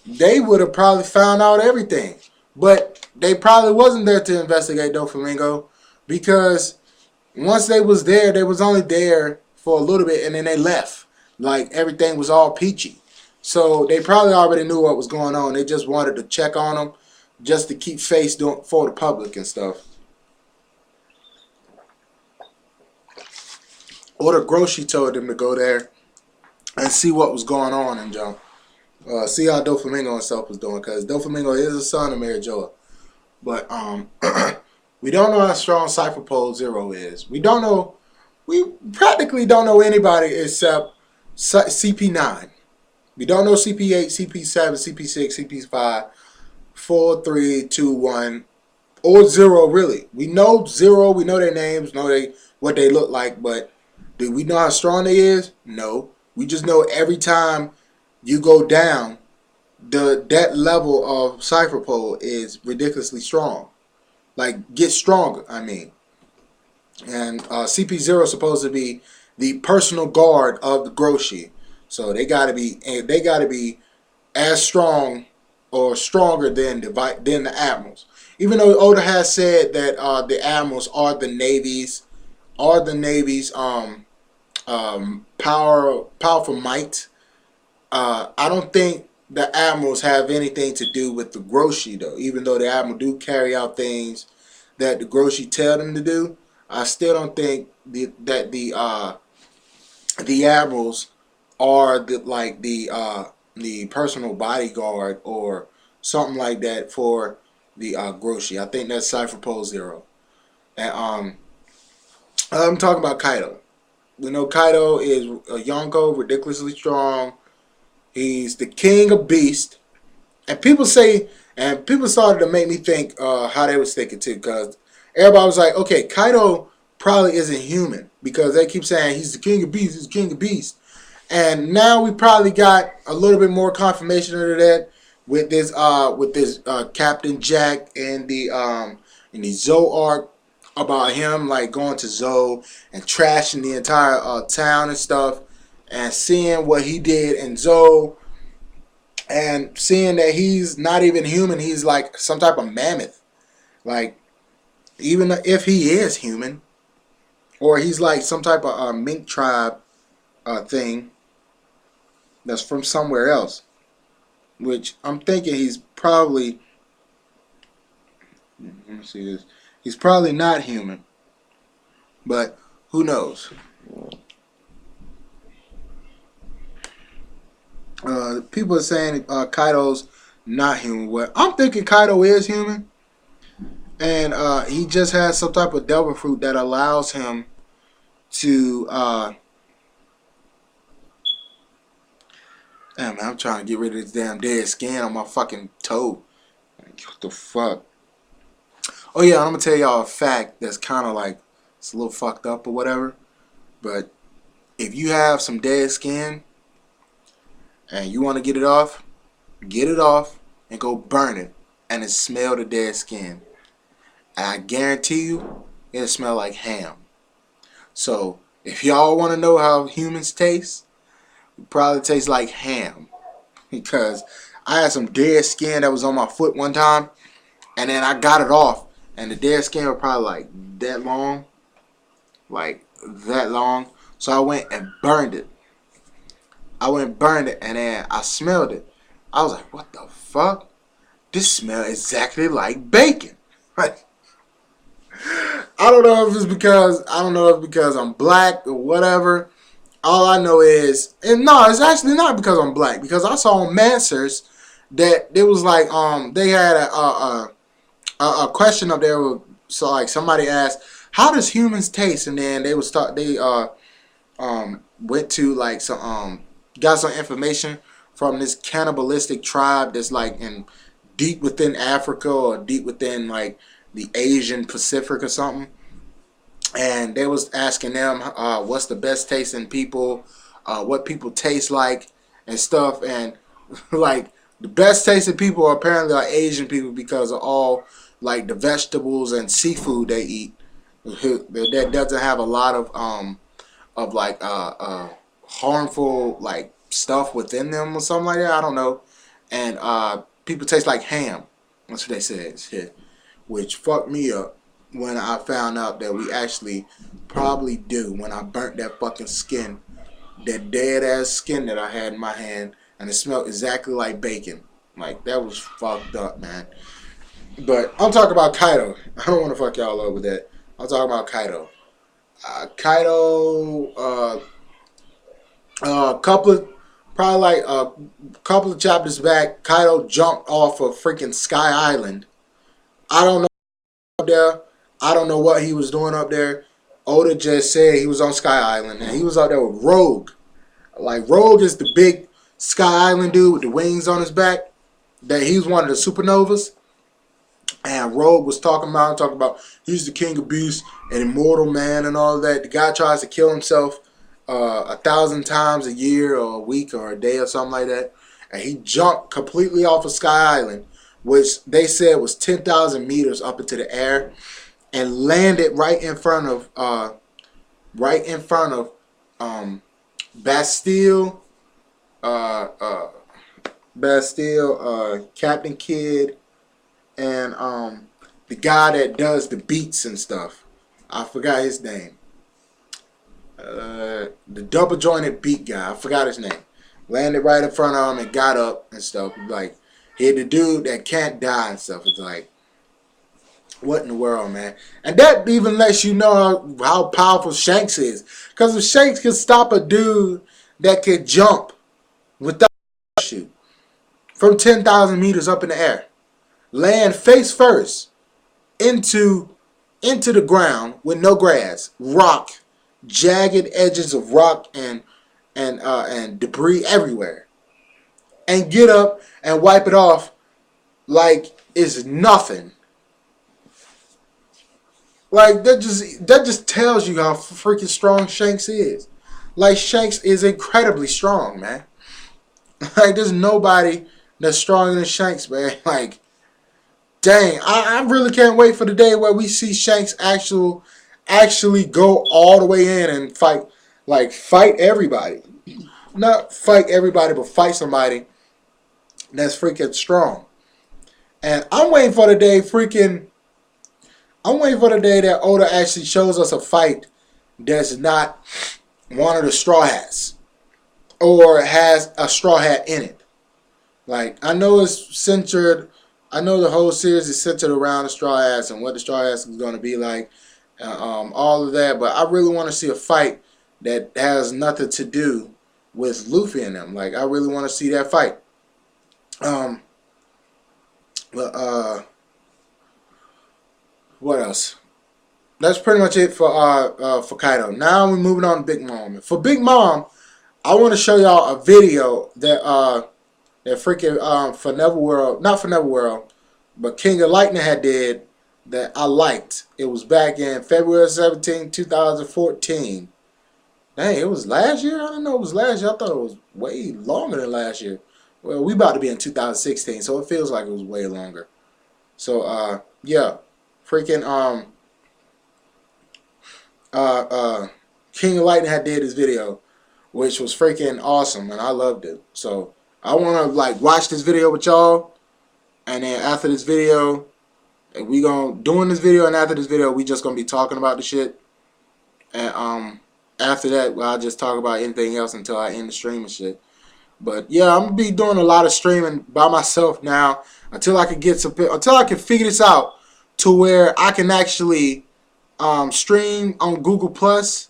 they would have probably found out everything. But they probably wasn't there to investigate Doflamingo, because once they was there, they was only there for a little bit and then they left. Like, everything was all peachy. So they probably already knew what was going on. They just wanted to check on them just to keep face for the public and stuff. Or the grocery told them to go there and see what was going on and jump. See how Doflamingo himself was doing, because Doflamingo is a son of Marijoa. But we don't know how strong Cypher pole 0 is. We practically don't know anybody except CP9. We don't know CP8, CP7, CP6, CP5, 4, 3, 2, 1, or 0 really. We know 0, we know their names, know what they look like, but do we know how strong they is? No. We just know every time you go down, that level of Cypher pole is ridiculously strong. Like, get stronger, I mean. And CP0 is supposed to be the personal guard of the Groshi. So they gotta be as strong or stronger than the admirals. Even though Oda has said that the admirals are the Navy's powerful might. I don't think the admirals have anything to do with the Groshi though. Even though the admiral do carry out things that the Groshi tell them to do, I still don't think that the admirals are the personal bodyguard or something like that for the Groshi. I think that's Cypher pole 0. And I'm talking about Kaido. We know Kaido is a Yonko, ridiculously strong. He's the king of beast. And people started to make me think how they was thinking too, because everybody was like, okay, Kaido probably isn't human, because they keep saying he's the king of beasts, he's the king of beasts. And now we probably got a little bit more confirmation of that with this Captain Jack and the Zoe arc, about him like going to Zoe and trashing the entire town and stuff, and seeing what he did in Zoe, and seeing that he's not even human, he's like some type of mammoth. Like, even if he is human, or he's like some type of mink tribe thing that's from somewhere else, which I'm thinking he's probably, let me see this, he's probably not human, but who knows. People are saying Kaido's not human. Well, I'm thinking Kaido is human, and he just has some type of devil fruit that allows him to damn, man, I'm trying to get rid of this damn dead skin on my fucking toe. Like, what the fuck? Oh yeah, I'm gonna tell y'all a fact that's kind of like, it's a little fucked up or whatever, but if you have some dead skin and you want to get it off and go burn it and then smell the dead skin. And I guarantee you, it'll smell like ham. So if y'all want to know how humans taste, it probably tastes like ham. Because I had some dead skin that was on my foot one time, and then I got it off, and the dead skin was probably like that long. Like that long. So I went and burned it. I went and burned it, and then I smelled it. I was like, what the fuck? This smells exactly like bacon. Like, I don't know if it's because I'm black or whatever. All I know is, and no, it's actually not because I'm black. Because I saw on Mansers that it was like they had a question up there. So like somebody asked, how does humans taste? And then they went to like some got some information from this cannibalistic tribe that's like in deep within Africa or deep within like the Asian Pacific or something. And they was asking them what's the best tasting people, what people taste like and stuff. And like the best tasting people are apparently are Asian people because of all like the vegetables and seafood they eat that doesn't have a lot of like harmful like stuff within them or something like that. I don't know. And people taste like ham. That's what they said. Shit. Which fucked me up when I found out that we actually probably do when I burnt that fucking skin, that dead ass skin that I had in my hand, and it smelled exactly like bacon. Like that was fucked up, man. But I'm talking about Kaido. I don't want to fuck y'all up with that. I'm talking about Kaido. Kaido, couple of probably like a couple of chapters back, Kaido jumped off of freaking Sky Island. I don't know up there. I don't know what he was doing up there. Oda just said he was on Sky Island and he was out there with Rogue. Like Rogue is the big Sky Island dude with the wings on his back. That he's one of the supernovas. And Rogue was talking about he's the king of beasts, an immortal man, and all of that. The guy tries to kill himself 1,000 times a year or a week or a day or something like that. And he jumped completely off of Sky Island, which they said was 10,000 meters up into the air, and landed right in front of Bastille, Captain Kidd, and the guy that does the beats and stuff. I forgot his name. The double jointed beat guy. I forgot his name. Landed right in front of him and got up and stuff. Like, he the dude that can't die and stuff. It's like, what in the world, man? And that even lets you know how powerful Shanks is. Because if Shanks could stop a dude that could jump without a parachute from 10,000 meters up in the air, land face first into the ground with no grass, rock, jagged edges of rock and debris everywhere, and get up and wipe it off like it's nothing. Like that just tells you how freaking strong Shanks is. Like Shanks is incredibly strong, man. Like there's nobody that's stronger than Shanks, man. Like, dang, I really can't wait for the day where we see Shanks actually go all the way in and fight everybody. Not fight everybody, but fight somebody that's freaking strong. And I'm waiting for the day that Oda actually shows us a fight that's not one of the Straw Hats or has a Straw Hat in it. Like, I know the whole series is centered around the Straw Hats and what the Straw Hats is going to be like, all of that. But I really want to see a fight that has nothing to do with Luffy and them. Like, I really want to see that fight. What else? That's pretty much it for Kaido. Now we're moving on to Big Mom. For Big Mom, I want to show y'all a video that freaking for Neverworld, not for Neverworld, but King of Lightning had did that I liked. It was back in February 17, 2014. Dang, it was last year? I didn't know it was last year. I thought it was way longer than last year. Well, we about to be in 2016, so it feels like it was way longer. So, yeah. Freaking, King of Lightning had did his video, which was freaking awesome, and I loved it. So, I want to, like, watch this video with y'all, and then after this video, during this video and after this video, we just going to be talking about the shit. And, after that, I'll just talk about anything else until I end the stream and shit. But yeah, I'm gonna be doing a lot of streaming by myself now until I can get until I can figure this out to where I can actually stream on Google Plus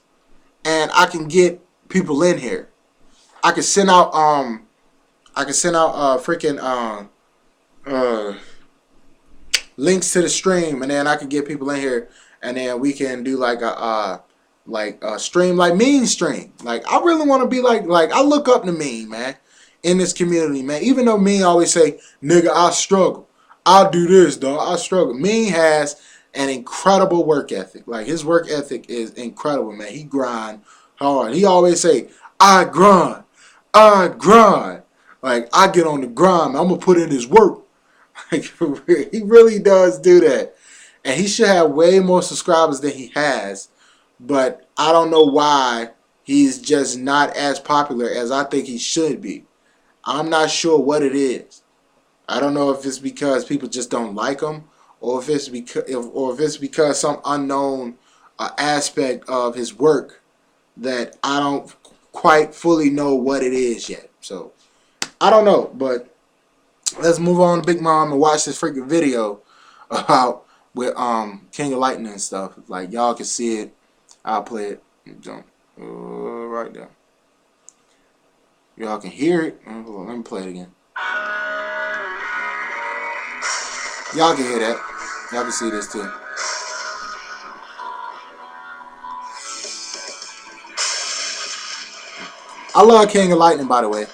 and I can get people in here. I can send out freaking uh links to the stream, and then I can get people in here, and then we can do like a stream like Mean Stream. Like I really want to be like I look up to Mean, man, in this community, man. Even though Mean always say, "Nigga, I struggle. I do this, dog. I struggle." Mean has an incredible work ethic. Like his work ethic is incredible, man. He grind hard. He always say, "I grind. I grind." Like I get on the grind. I'm gonna put in his work. Like, he really does do that. And he should have way more subscribers than he has. But I don't know why he's just not as popular as I think he should be. I'm not sure what it is. I don't know if it's because people just don't like him, or if it's because some unknown aspect of his work that I don't quite fully know what it is yet. So I don't know, but let's move on to Big Mom and watch this freaking video about with King of Lightning and stuff. Like y'all can see it. I'll play it. Jump right there. Y'all can hear it. Hold on, let me play it again. Y'all can hear that. Y'all can see this too. I love King of Lightning, by the way.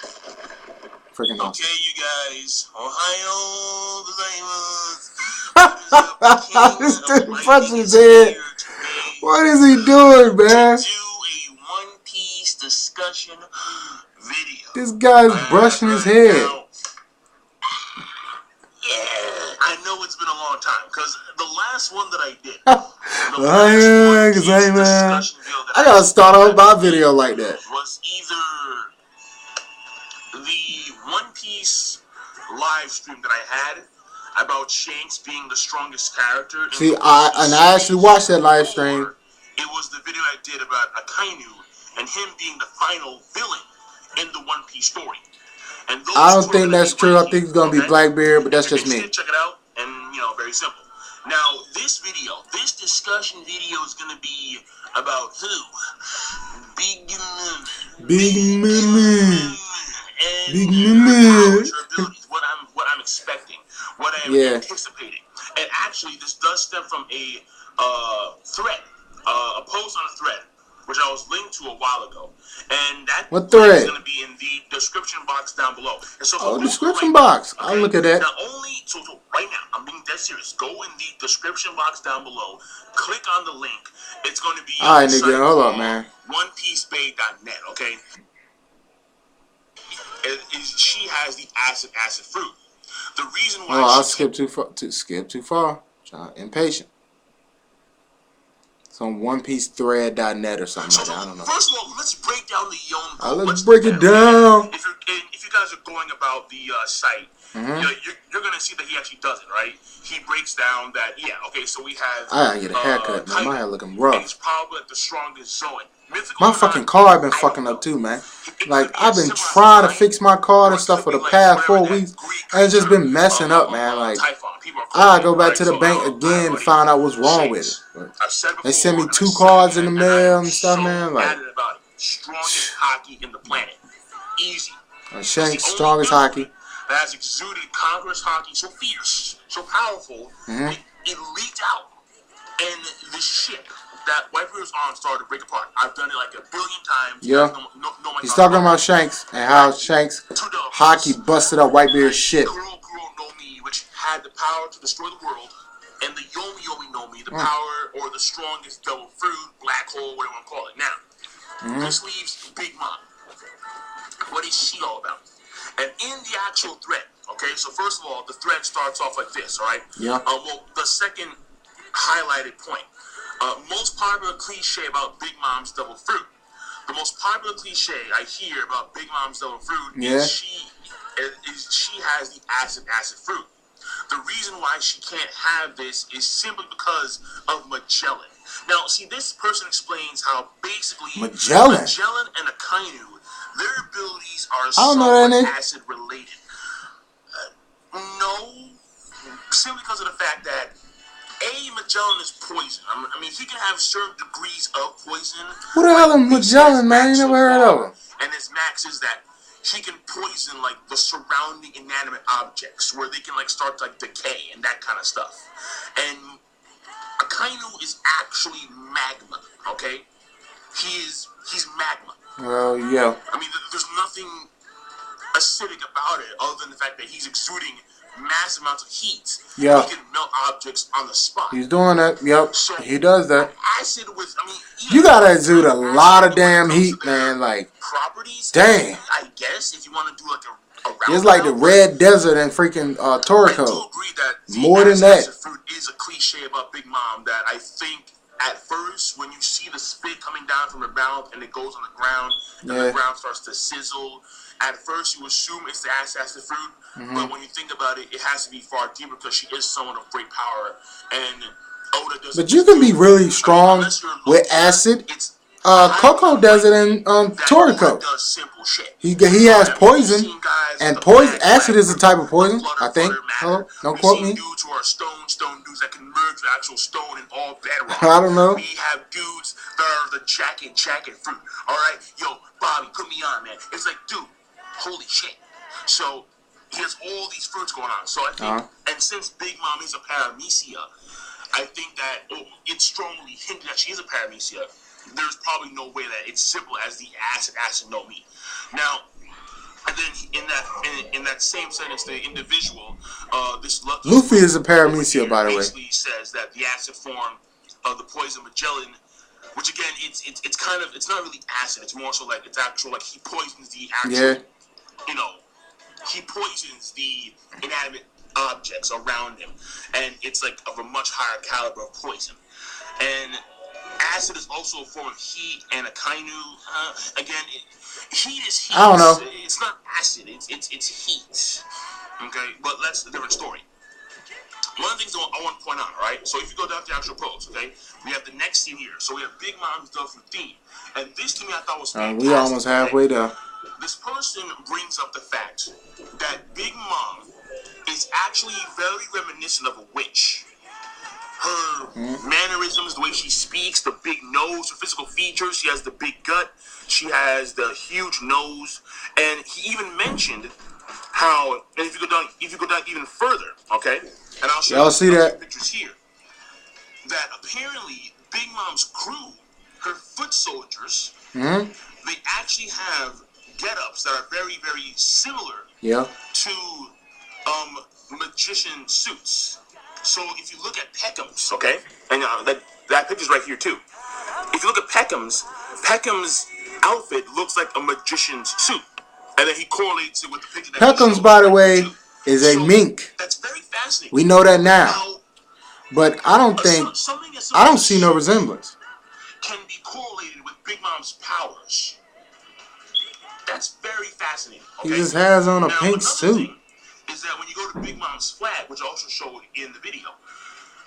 Freaking awesome. Okay, you guys. Ohio gozaimasu. This dude punching his head. What is he doing, man? To do a One Piece discussion video. This guy's brushing his head. Now, yeah, I know it's been a long time because the last one that I did, I gotta start off my video like that. Was either the One Piece live stream that I had about Shanks being the strongest character. See, I actually watched that live stream. It was the video I did about Akainu and him being the final villain in the One Piece story. And I don't think that's true. I think it's gonna be Blackbeard, but that's just me. Check it out, and very simple. Now, this discussion video is gonna be about who? Big Mom. Big Mom. What I'm expecting, what I'm anticipating, and actually, this does stem from a thread, a post on a thread, which I was linked to a while ago, and that what thread is going to be in the description box down below. And so description box. Okay, I'll look at that. Now, so right now, I'm being dead serious. Go in the description box down below. Click on the link. It's going to be all right, nigga. Hold up, man. OnePieceBay.net. Okay. She has the acid fruit. The reason why. Oh, I'll skip too far. Impatient. Some OnePieceThread.net or something like that. I don't know. First of all, let's break down the YONKOS. Let's break it down. If you guys are going about the site, you're gonna see that he actually does it, right? He breaks down that. Yeah. Okay. So we have. I gotta get a haircut, man. My hair looking rough. He's probably like the strongest Zoan. My fucking car been fucking up too, man. Like I've been trying to fix my car and stuff for the past 4 weeks, and it's just been messing up, man. Like I go back to the bank again to find out what's wrong with it. They sent me 2 cards in the mail and stuff, man. Like strongest hockey in the planet, easy. Shanks, strongest hockey. That has exuded conqueror's hockey, so fierce, so powerful, it leaked out, and the ship that Whitebeard's on started to break apart. I've done it like a billion times. Yeah. He's talking about Shanks and how Shanks hockey busted up Whitebeard's ship. Kuro no Mi, which had the power to destroy the world, and the Yomi no Mi, the power or the strongest devil fruit, black hole, whatever you want to call it. Now, this leaves Big Mom. What is she all about? And in the actual thread, okay, so first of all, the thread starts off like this, all right? Yeah. Well, the second highlighted point. Most popular cliche about Big Mom's devil fruit. The most popular cliche I hear about Big Mom's devil fruit is she has the acid fruit. The reason why she can't have this is simply because of Magellan. Now, see, this person explains how basically Magellan and Akainu, their abilities are I don't know that somewhat name. acid related. No, simply because of the fact that Magellan is poison. I mean, he can have certain degrees of poison. Who the hell is Magellan, man? You never heard of him. And his max is that he can poison like the surrounding inanimate objects, where they can like start to like decay and that kind of stuff. And Akainu is actually magma. Okay, he's magma. Well, yeah. I mean, there's nothing acidic about it other than the fact that he's exuding massive amounts of heat. Yeah. He can melt objects on the spot. He's doing that. Yep. So he does that. Acid with, I mean, you gotta exude a lot of damn heat, man. Like, properties. damn. I guess if you want to do like it's like the red desert and freaking Toriko. I do agree that more than that. Fruit is a cliche about Big Mom that I think at first when you see the spit coming down from her mouth and it goes on the ground and the ground starts to sizzle, at first you assume it's the acid fruit, but when you think about it, it has to be far deeper because she is someone of great power. And Oda does. But you can be really strong with acid. Coco does it in Toriko. He has poison, and poison acid is a type of poison, I think. Hello? Don't quote me. Dudes who are stone dudes that can merge the actual stone and all bedrock. I don't know. We have dudes that are the jacket fruit. All right, yo, Bobby, put me on, man. It's like, dude, holy shit. So he has all these fruits going on. So I think, and since Big Mom is a paramecia, I think that it's strongly hinted that she is a paramecia. There's probably no way that it's simple as the acid no meat. Now, and then in that same sentence, the individual, this Luffy is a paramecia, by the way. Basically says that the acid form of the poison Magellan, which again, it's kind of, it's not really acid. It's more so like it's actual, like he poisons the actual, you know, he poisons the inanimate objects around him, and it's like of a much higher caliber of poison. And acid is also a form of heat, and Akainu, again, heat is heat. I don't know. It's not acid. It's heat. Okay, but that's a different story. One of the things I want to point out, right? So if you go down to the actual pros, okay, we have the next scene here. So we have Big Mom's Duff routine, and this to me I thought was fantastic. We almost halfway there. This person brings up the fact that Big Mom is actually very reminiscent of a witch. Her mannerisms, the way she speaks, the big nose, her physical features. She has the big gut. She has the huge nose. And he even mentioned how, and if you go down even further, okay, and I'll show you some pictures here, that apparently Big Mom's crew, her foot soldiers, they actually have get-ups that are very, very similar to magician suits. So if you look at Peckham's, okay, and that picture's right here too. If you look at Peckham's outfit looks like a magician's suit, and then he correlates it with the picture. Peckham's, by the way, is a mink. That's very fascinating. We know that now, but I don't think I don't see no resemblance. Can be correlated with Big Mom's powers. That's very fascinating. Okay? He just has on a pink suit. Is that when you go to Big Mom's flag, which I also showed in the video,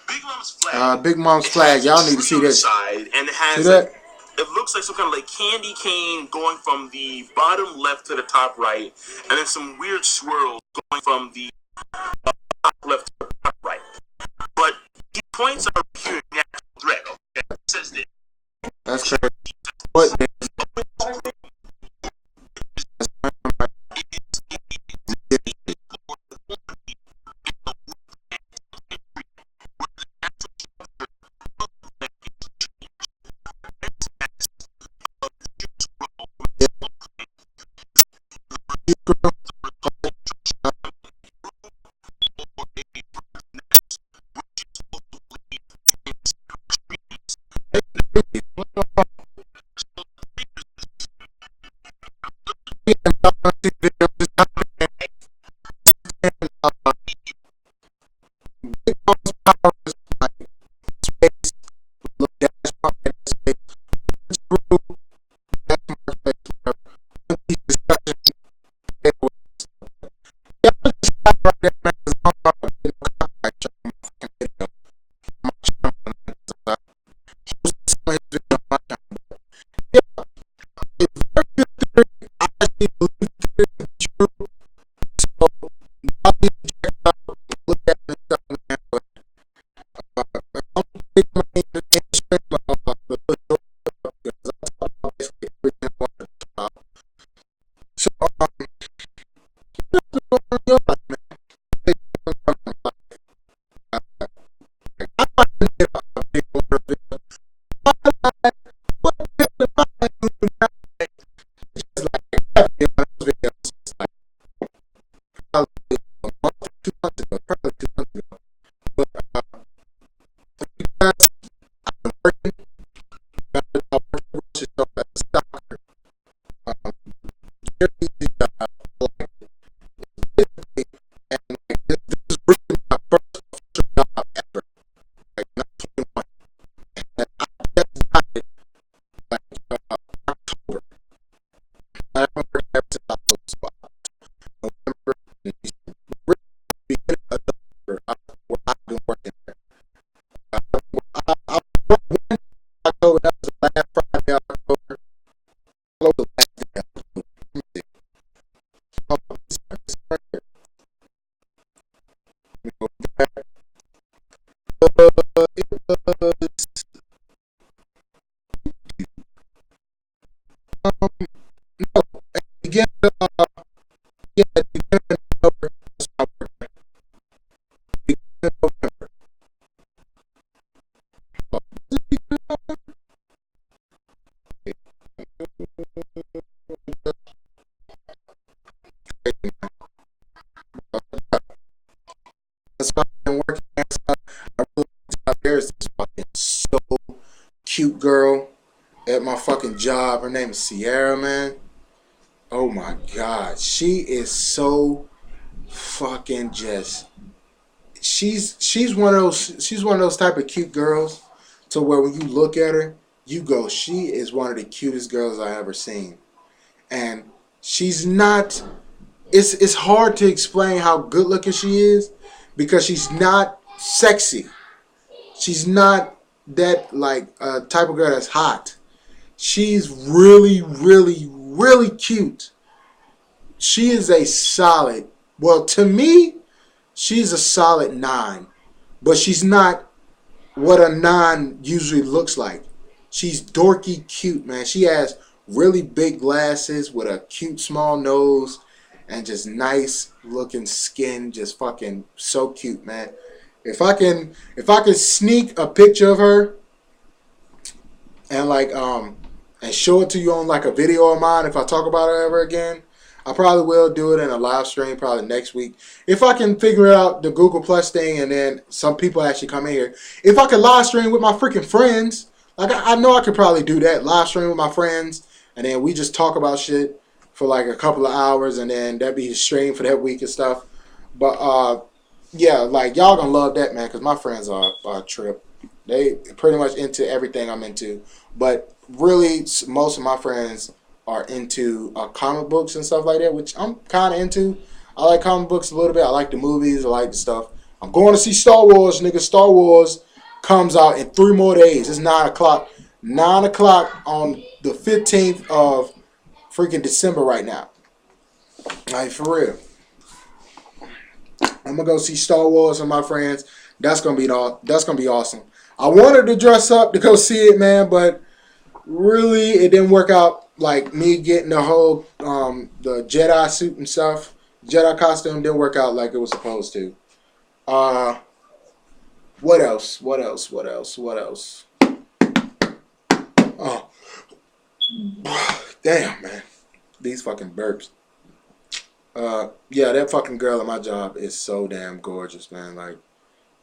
Big Mom's flag. Big Mom's flag. Y'all need to see this. Side, and it has see that? It looks like some kind of like candy cane going from the bottom left to the top right, and then some weird swirls going from the top left to the top right. But the points are here in the actual thread. Okay, it says this. That's crazy. What? No, begin to, yeah, begin of November. That's my birthday. Beginning of November. That's why I've been working. I really there's this fucking so cute girl at my fucking job. Her name is Sierra, man. Oh my god, she is so fucking just. She's one of those type of cute girls to where when you look at her, you go, she is one of the cutest girls I ever seen. And she's not. It's hard to explain how good looking she is because she's not sexy. She's not that like type of girl that's hot. She's really, really, really cute. She is a solid. Well, to me, she's a solid 9, but she's not what a 9 usually looks like. She's dorky cute, man. She has really big glasses with a cute small nose and just nice looking skin. Just fucking so cute, man. If I can sneak a picture of her and and show it to you on like a video of mine if I talk about her ever again, I probably will do it in a live stream probably next week. If I can figure out the Google Plus thing and then some people actually come in here. If I can live stream with my freaking friends, like I know I could probably do that. Live stream with my friends and then we just talk about shit for like a couple of hours and then that'd be the stream for that week and stuff. But yeah, like y'all gonna love that, man, because my friends are a trip. They pretty much into everything I'm into. But really, most of my friends are into comic books and stuff like that, which I'm kind of into. I like comic books a little bit. I like the movies. I like the stuff. I'm going to see Star Wars, nigga. Star Wars comes out in 3 more days. It's 9 o'clock. 9 o'clock on the 15th of freaking December right now. Like, for real. I'm gonna go see Star Wars with my friends. That's gonna be awesome. I wanted to dress up to go see it, man, but really it didn't work out. Like me getting the whole the Jedi suit and stuff, Jedi costume didn't work out like it was supposed to. What else? What else? What else? What else? Oh, damn, man, these fucking burps. Yeah, that fucking girl at my job is so damn gorgeous, man. Like,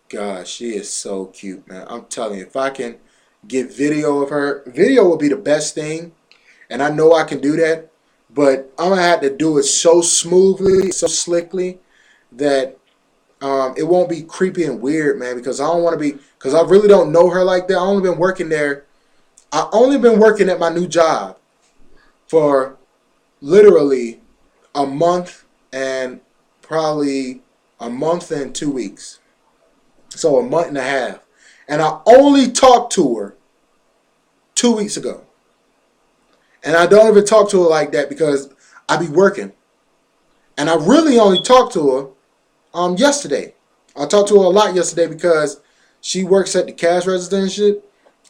God, she is so cute, man. I'm telling you, if I can get video of her, video would be the best thing. And I know I can do that. But I'm going to have to do it so smoothly, so slickly, that it won't be creepy and weird, man. Because I don't want to be, because I really don't know her like that. I only been working there. I only been working at my new job for literally a month and probably a month and 2 weeks. So a month and a half. And I only talked to her 2 weeks ago. And I don't even talk to her like that because I be working. And I really only talked to her yesterday. I talked to her a lot yesterday because she works at the cash register and shit.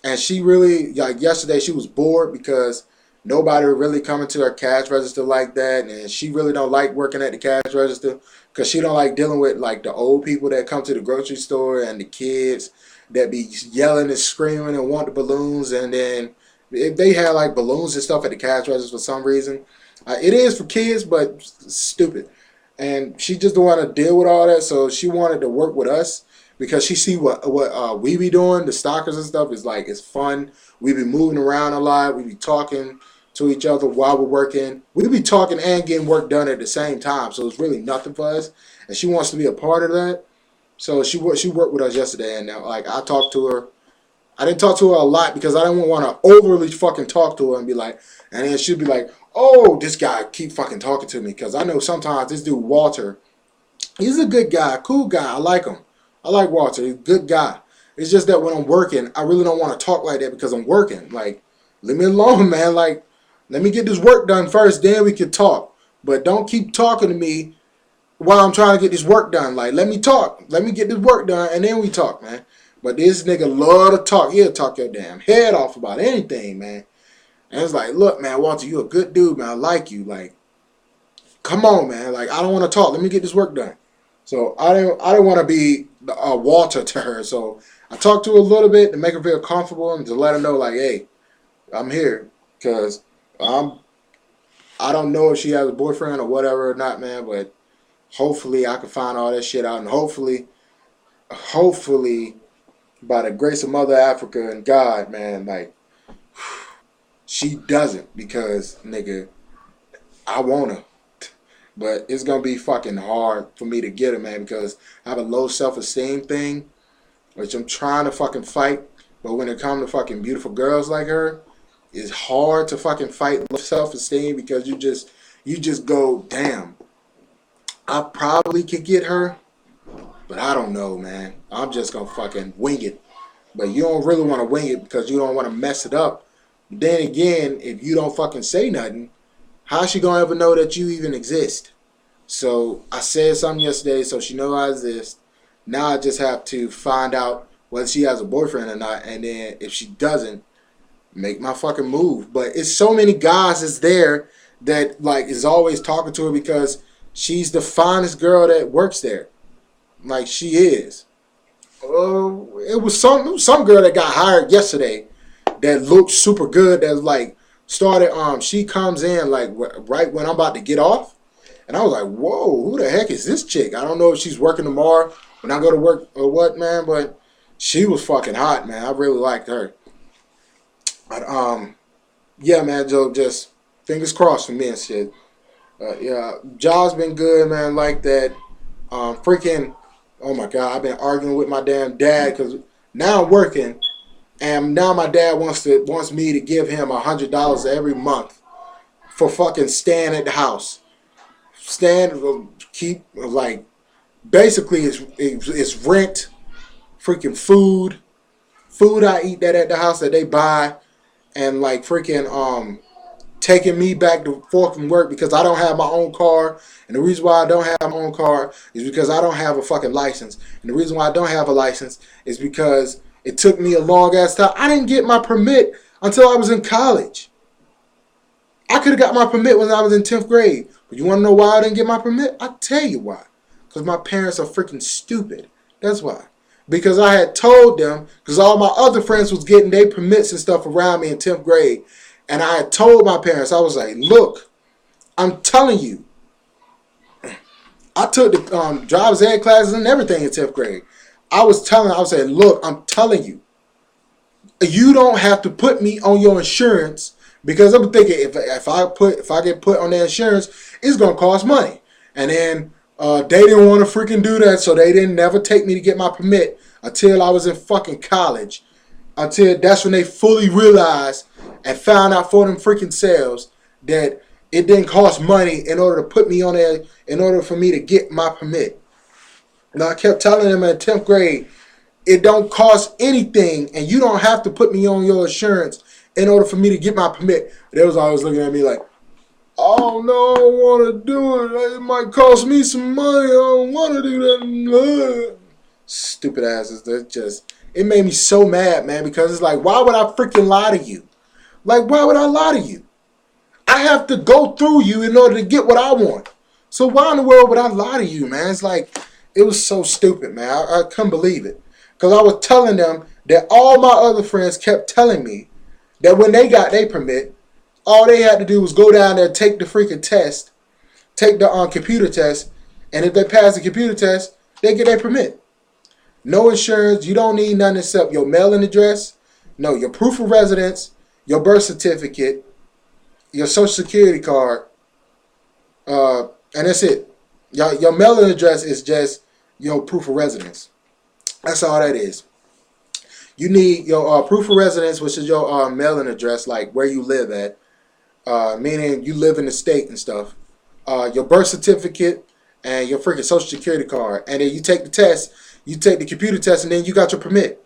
And she really, like yesterday, she was bored because nobody really coming to her cash register like that. And she really don't like working at the cash register because she don't like dealing with like the old people that come to the grocery store and the kids that be yelling and screaming and want the balloons. And then if they have like balloons and stuff at the cash register for some reason. It is for kids, but stupid. And she just don't want to deal with all that. So she wanted to work with us because she see what we be doing, the stalkers and stuff, is like, it's fun. We be moving around a lot. We be talking to each other while we're working. We be talking and getting work done at the same time. So it's really nothing for us. And she wants to be a part of that. So she worked with us yesterday. And like I talked to her. I didn't talk to her a lot because I didn't want to overly fucking talk to her and be like, and then she'd be like, oh, this guy keep fucking talking to me. Because I know sometimes this dude, Walter, he's a good guy, cool guy. I like him. I like Walter. He's a good guy. It's just that when I'm working, I really don't want to talk like that because I'm working. Like, leave me alone, man. Like, let me get this work done first, then we can talk. But don't keep talking to me while I'm trying to get this work done. Like, let me talk. Let me get this work done, and then we talk, man. But this nigga love to talk. He'll talk your damn head off about anything, man. And it's like, look, man, Walter, you a good dude, man. I like you. Like, come on, man. Like, I don't want to talk. Let me get this work done. So I didn't want to be Walter to her. So I talked to her a little bit to make her feel comfortable and to let her know, like, hey, I'm here because I don't know if she has a boyfriend or whatever or not, man. But hopefully I can find all that shit out, and hopefully by the grace of Mother Africa and God, man, like she doesn't, because nigga, I want her. But it's gonna be fucking hard for me to get her, man, because I have a low self-esteem thing, which I'm trying to fucking fight. But when it comes to fucking beautiful girls like her, it's hard to fucking fight low self-esteem, because you just go, damn, I probably could get her, but I don't know, man. I'm just gonna fucking wing it. But you don't really want to wing it because you don't want to mess it up. Then again, if you don't fucking say nothing, how's she gonna ever know that you even exist? So I said something yesterday, so she knows I exist. Now I just have to find out whether she has a boyfriend or not, and then if she doesn't, make my fucking move. But it's so many guys that's there that like is always talking to her because she's the finest girl that works there. Like she is. It was some girl that got hired yesterday that looked super good. That like started. She comes in like right when I'm about to get off, and I was like, whoa, who the heck is this chick? I don't know if she's working tomorrow when I go to work or what, man. But she was fucking hot, man. I really liked her. But yeah, man, Joe, just fingers crossed for me and shit. Yeah, job's been good, man. Like that. Freaking. Oh my God, I've been arguing with my damn dad because now I'm working, and now my dad wants me to give him $100 every month for fucking staying at the house. Keep like basically it's rent, freaking food I eat that at the house that they buy, and like freaking taking me back to forth from work because I don't have my own car. And the reason why I don't have my own car is because I don't have a fucking license. And the reason why I don't have a license is because it took me a long ass time. I didn't get my permit until I was in college. I could have got my permit when I was in 10th grade. But you want to know why I didn't get my permit? I'll tell you why. Because my parents are freaking stupid. That's why. Because I had told them, because all my other friends was getting their permits and stuff around me in 10th grade. And I had told my parents, I was like, look, I'm telling you, I took the driver's ed classes and everything in 10th grade. I was saying, look, I'm telling you, you don't have to put me on your insurance, because I'm thinking if I get put on the insurance, it's gonna cost money. And then they didn't want to freaking do that, so they didn't never take me to get my permit until I was in fucking college. Until that's when they fully realized and found out for them freaking selves that it didn't cost money in order to put me on there, in order for me to get my permit. Now I kept telling them in 10th grade, it don't cost anything, and you don't have to put me on your insurance in order for me to get my permit. They was always looking at me like, oh no, I don't want to do it. It might cost me some money. I don't want to do that. Stupid asses. It made me so mad, man, because it's like, why would I freaking lie to you? Like, why would I lie to you? I have to go through you in order to get what I want. So why in the world would I lie to you, man? It's like, it was so stupid, man. I couldn't believe it. Because I was telling them that all my other friends kept telling me that when they got their permit, all they had to do was go down there, take the freaking test, take the computer test, and if they pass the computer test, they get their permit. No insurance. You don't need nothing except your mailing address, no, your proof of residence, your birth certificate, your social security card, and that's it. Your mailing address is just your proof of residence. That's all that is. You need your proof of residence, which is your mailing address, like where you live at, meaning you live in the state and stuff. Your birth certificate and your freaking social security card. And then you take the test, you take the computer test, and then you got your permit.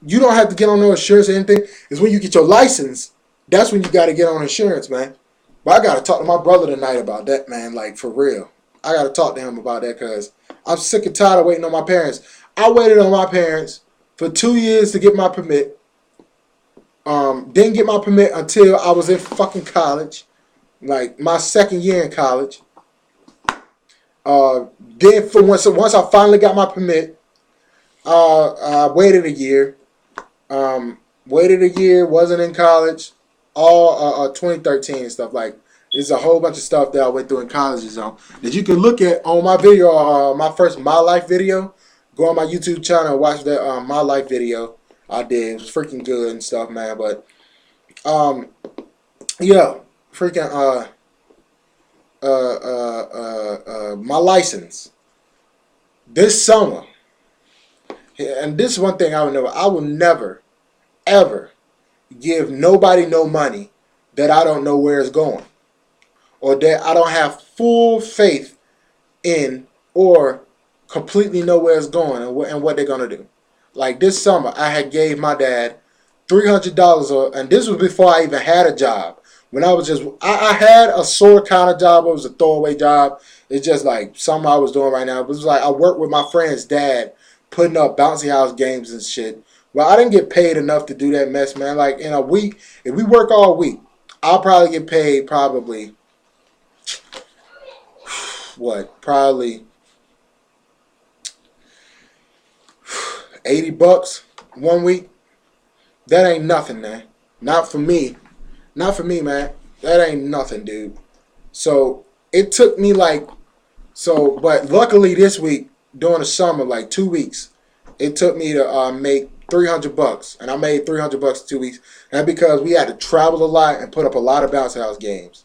You don't have to get on no insurance or anything. It's when you get your license, that's when you got to get on insurance, man. But I got to talk to my brother tonight about that, man, like for real. I got to talk to him about that because I'm sick and tired of waiting on my parents. I waited on my parents for 2 years to get my permit. Didn't get my permit until I was in fucking college, like my second year in college. Then for once I finally got my permit, I waited a year. Waited a year, wasn't in college, all 2013 and stuff. Like, there's a whole bunch of stuff that I went through in colleges on that you can look at on my video, my first My Life video. Go on my YouTube channel and watch that My Life video I did. It was freaking good and stuff, man. But yeah, freaking my license this summer, and this is one thing I will never ever give nobody no money that I don't know where it's going, or that I don't have full faith in, or completely know where it's going and what they're gonna do. Like this summer, I had gave my dad $300, and this was before I even had a job. When I was just, I had a sort kind of job. It was a throwaway job. It's just like something I was doing right now. It was like I worked with my friend's dad, putting up bouncy house games and shit. Well, I didn't get paid enough to do that mess, man. Like in a week, if we work all week, I'll probably get paid probably probably $80 one week. That ain't nothing, man. Not for me. Not for me, man. That ain't nothing, dude. So it took me but luckily this week during the summer, like 2 weeks, it took me to make $300, and I made $300 in 2 weeks. And because we had to travel a lot and put up a lot of bounce house games,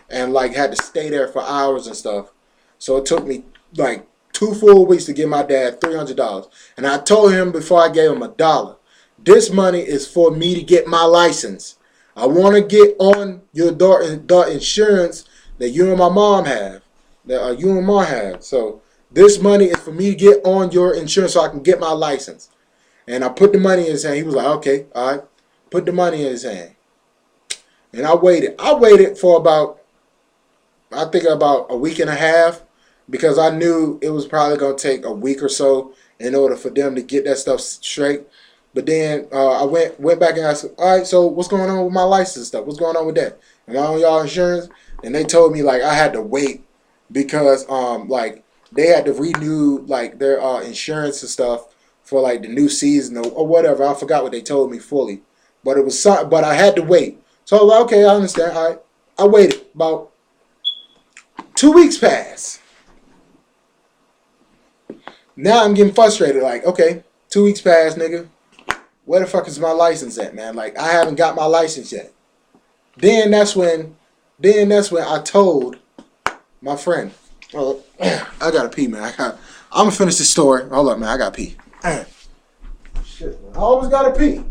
and like had to stay there for hours and stuff. So it took me like 2 full weeks to give my dad $300. And I told him before I gave him $1, this money is for me to get my license. I want to get on the insurance that you and my mom have, that you and mom have. So this money is for me to get on your insurance so I can get my license. And I put the money in his hand. He was like, okay, all right. Put the money in his hand. And I waited. I waited for about a week and a half, because I knew it was probably going to take a week or so in order for them to get that stuff straight. But then I went back and asked, all right, so what's going on with my license stuff? What's going on with that? Am I on y'all insurance? And they told me like I had to wait because like they had to renew like their insurance and stuff for like the new season or whatever. I forgot what they told me fully, but it was but I had to wait. So I was like, okay, I understand. All right, I waited about 2 weeks passed. Now I'm getting frustrated. Like, okay, 2 weeks passed, nigga. Where the fuck is my license at, man? Like, I haven't got my license yet. Then that's when I told my friend, well, I gotta pee, man. I'm gonna finish this story. Hold up, man. I gotta pee. Shit, man. I always gotta pee.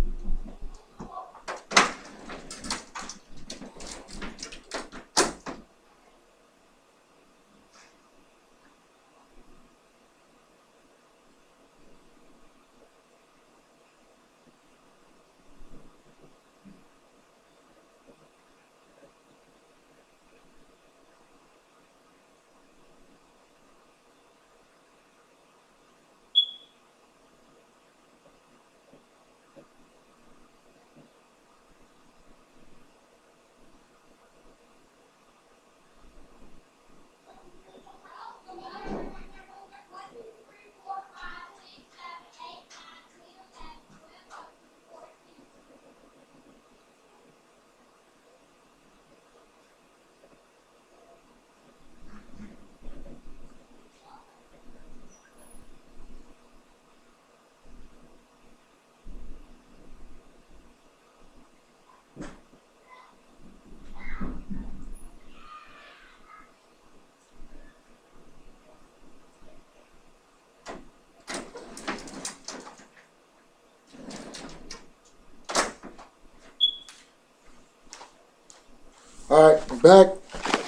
All right, I'm back.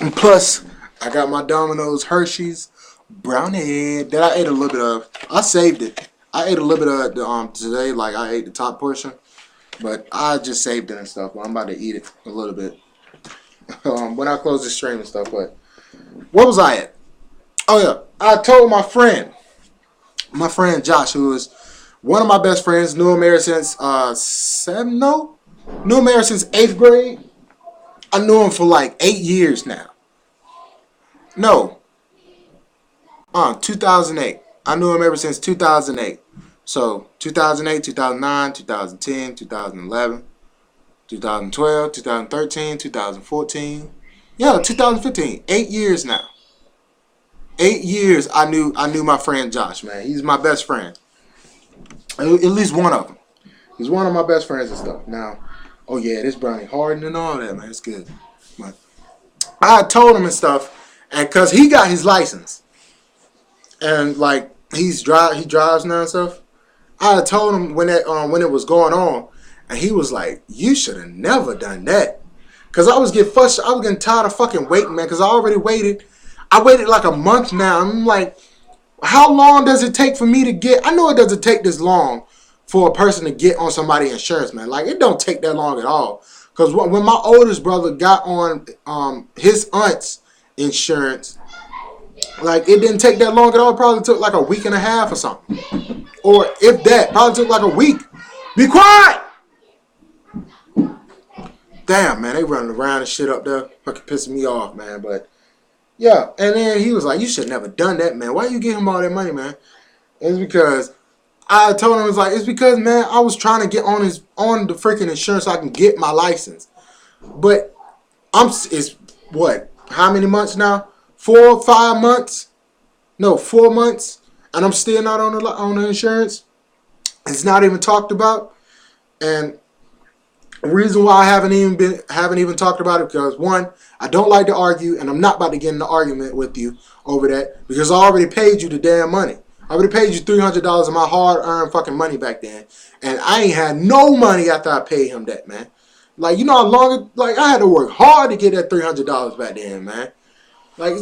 And plus, I got my Domino's Hershey's brownie that I ate a little bit of. I saved it. I ate a little bit of it today. Like, I ate the top portion. But I just saved it and stuff. I'm about to eat it a little bit when I close the stream and stuff. But what was I at? Oh, yeah. I told my friend Josh, who is one of my best friends, knew him ever since 7th Knew him ever since 8th grade. I knew him for like 8 years now. No, 2008. I knew him ever since 2008. So 2008, 2009, 2010, 2011, 2012, 2013, 2014. Yeah, 2015. 8 years now. 8 years I knew my friend Josh, man. He's my best friend. At least one of them. He's one of my best friends and stuff. Now, oh yeah, this brownie hardened and all that, man. It's good. But I told him and stuff, and cause he got his license, and like he drives now and stuff. I told him when it was going on, and he was like, "You should have never done that," cause I was getting frustrated. I was getting tired of fucking waiting, man. Cause I already waited. I waited like a month now. I'm like, how long does it take for me to get? I know it doesn't take this long for a person to get on somebody's insurance, man. Like, it don't take that long at all. Because when my oldest brother got on his aunt's insurance, like, it didn't take that long at all. It probably took like a week and a half or something. Or if that, probably took like a week. Be quiet! Damn, man, they running around and shit up there. Fucking pissing me off, man. But, yeah. And then he was like, you should have never done that, man. Why you give him all that money, man? It's because I told him, it's because, man, I was trying to get on the freaking insurance so I can get my license. But it's what? How many months now? 4 or 5 months? No, 4 months, and I'm still not on the insurance. It's not even talked about, and the reason why I haven't even talked about it because one, I don't like to argue, and I'm not about to get in an argument with you over that because I already paid you the damn money. I already paid you $300 of my hard-earned fucking money back then. And I ain't had no money after I paid him that, man. Like, you know how long I had to work hard to get that $300 back then, man. Like, it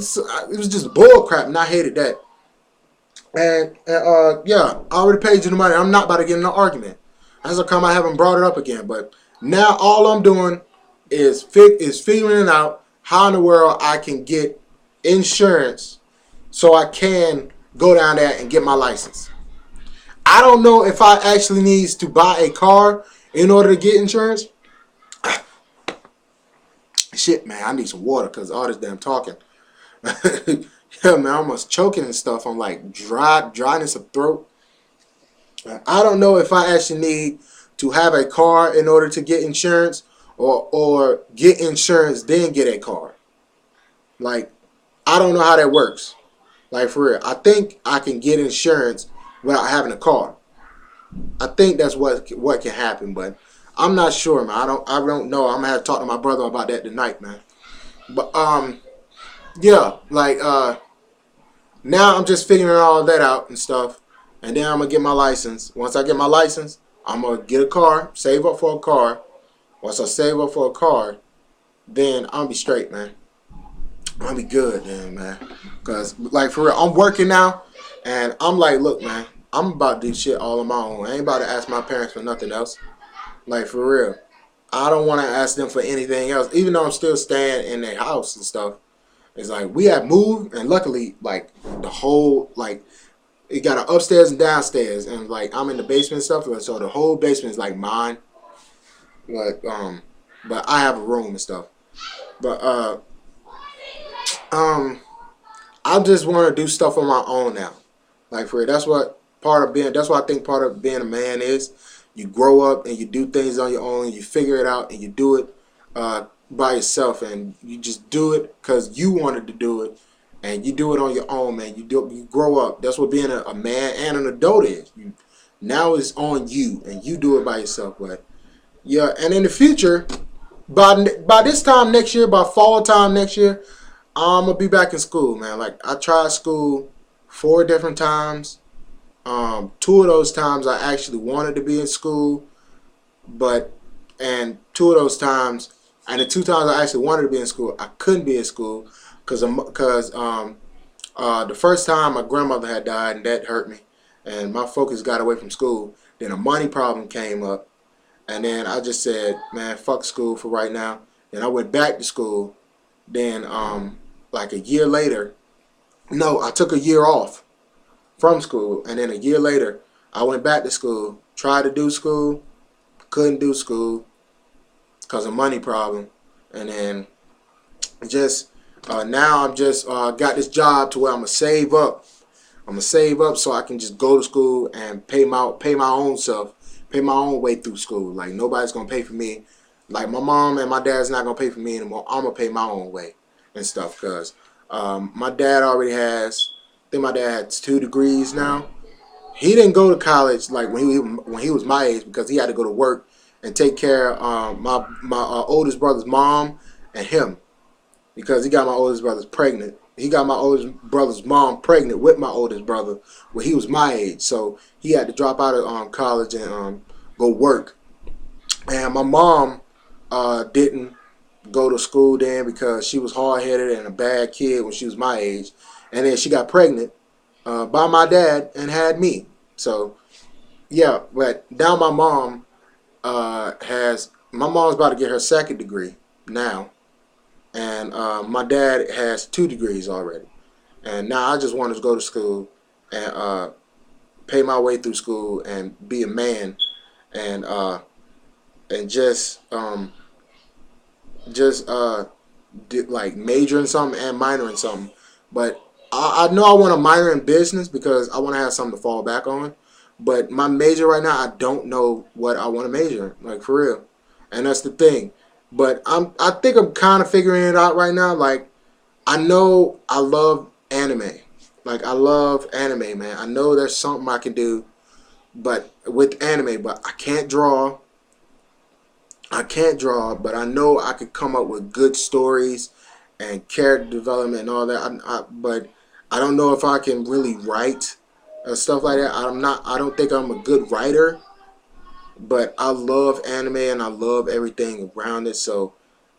was just bull crap, and I hated that. And yeah, I already paid you the money. I'm not about to get in an argument. As I come, I haven't brought it up again. But now all I'm doing is figuring out how in the world I can get insurance so I can go down there and get my license. I don't know if I actually needs to buy a car in order to get insurance. Shit, man, I need some water because all this damn talking. Yeah, man, I'm almost choking and stuff. I'm like dryness of throat. I don't know if I actually need to have a car in order to get insurance or get insurance then get a car. Like, I don't know how that works. Like, for real. I think I can get insurance without having a car. I think that's what can happen, but I'm not sure, man. I don't know. I'm gonna have to talk to my brother about that tonight, man. But yeah, like now I'm just figuring all that out and stuff, and then I'm gonna get my license. Once I get my license, I'm gonna get a car, save up for a car. Once I save up for a car, then I'll be straight, man. I'll be good then, man. Cause like for real, I'm working now, and I'm like, look, man, I'm about to do shit all on my own. I ain't about to ask my parents for nothing else. Like for real, I don't want to ask them for anything else, even though I'm still staying in their house and stuff. It's like we have moved, and luckily, like the whole it got an upstairs and downstairs, and like I'm in the basement and stuff, so the whole basement is like mine. Like but I have a room and stuff. But I just want to do stuff on my own now. Like for real, that's what I think part of being a man is. You grow up and you do things on your own. You figure it out and you do it by yourself, and you just do it because you wanted to do it, and you do it on your own, man. You grow up. That's what being a man and an adult is. Now it's on you, and you do it by yourself. But yeah, and in the future, by this time next year, by fall time next year, I'm gonna be back in school, man. Like I tried school 4 different times. 2 of those times I actually wanted to be in school, and 2 of those times, and the 2 times I actually wanted to be in school, I couldn't be in school because the first time my grandmother had died and that hurt me, and my focus got away from school. Then a money problem came up, and then I just said, man, fuck school for right now. Then I went back to school. Then like a year later, no, I took a year off from school, and then a year later I went back to school, tried to do school, couldn't do school, because of money problem. And then just now I'm just got this job to where I'm gonna save up. I'm gonna save up so I can just go to school and pay my own self, pay my own way through school. Like nobody's gonna pay for me. Like my mom and my dad's not gonna pay for me anymore. I'm gonna pay my own way and stuff. Cause my dad already has. I think my dad has 2 degrees now. He didn't go to college like when he was my age because he had to go to work and take care of my oldest brother's mom and him because he got my oldest brother's pregnant. He got my oldest brother's mom pregnant with my oldest brother when he was my age. So he had to drop out of college and go work. And my mom didn't go to school then because she was hard-headed and a bad kid when she was my age. And then she got pregnant by my dad and had me. So, yeah, but now my mom my mom's about to get her 2nd degree now. And my dad has 2 degrees already. And now I just want to go to school and pay my way through school and be a man and just like major in something and minor in something. But I know I want to minor in business because I want to have something to fall back on. But my major right now, I don't know what I want to major in, like for real. And that's the thing. But I think I'm kind of figuring it out right now. Like I know I love anime. Like I love anime, man. I know there's something I can do, but with anime, but I can't draw. But I know I could come up with good stories and character development and all that. But I don't know if I can really write stuff like that. I don't think I'm a good writer. But I love anime and I love everything around it. So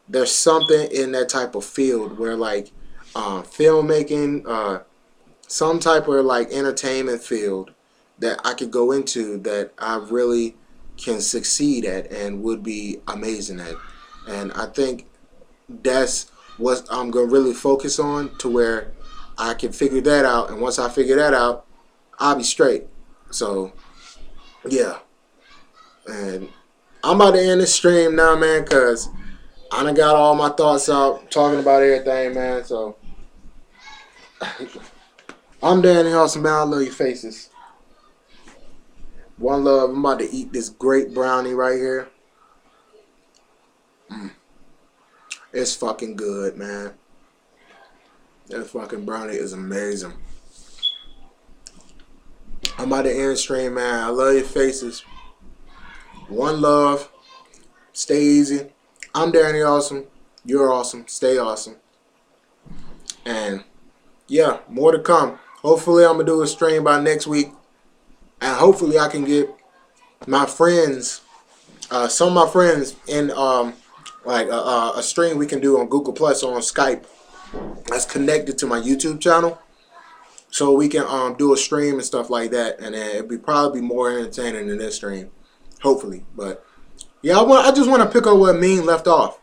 there's something in that type of field where like filmmaking, some type of like entertainment field that I could go into that I really can succeed at and would be amazing at. And I think that's what I'm going to really focus on to where I can figure that out. And once I figure that out, I'll be straight. So, yeah. And I'm about to end this stream now, man, because I done got all my thoughts out talking about everything, man. So, I'm Darryntheawesome, man. I love your faces. One love. I'm about to eat this great brownie right here. It's fucking good, man. That fucking brownie is amazing. I'm about to end the stream, man. I love your faces. One love. Stay easy. I'm Darryntheawesome. You're awesome. Stay awesome. And yeah, more to come. Hopefully I'm going to do a stream by next week. And hopefully I can get my friends, some of my friends in like a stream we can do on Google Plus or on Skype that's connected to my YouTube channel. So we can do a stream and stuff like that. And then it'll probably be more entertaining than this stream. Hopefully. But yeah, I just want to pick up where Mean left off.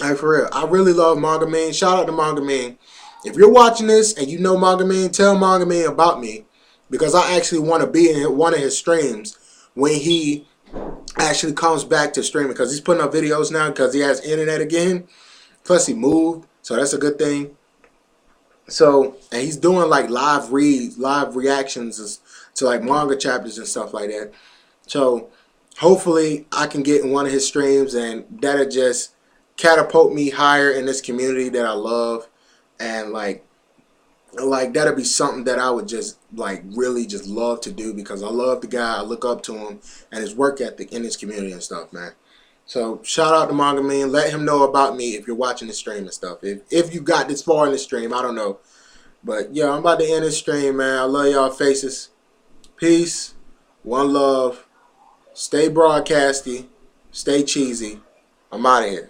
Like for real. I really love Manga Mean. Shout out to Manga Mean. If you're watching this and you know Manga Mean, tell Manga Mean about me. Because I actually want to be in one of his streams when he actually comes back to streaming. Because he's putting up videos now because he has internet again. Plus he moved. So that's a good thing. So, and he's doing like live reactions to like manga chapters and stuff like that. So, hopefully I can get in one of his streams and that'll just catapult me higher in this community that I love. And like that'll be something that I would just like really just love to do because I love the guy. I look up to him and his work ethic in his community and stuff, man. So shout out to Manga Man. Let him know about me if you're watching the stream and stuff. If you got this far in the stream, I don't know. But yeah, I'm about to end this stream, man. I love y'all faces. Peace. One love. Stay broadcasty. Stay cheesy. I'm out of here.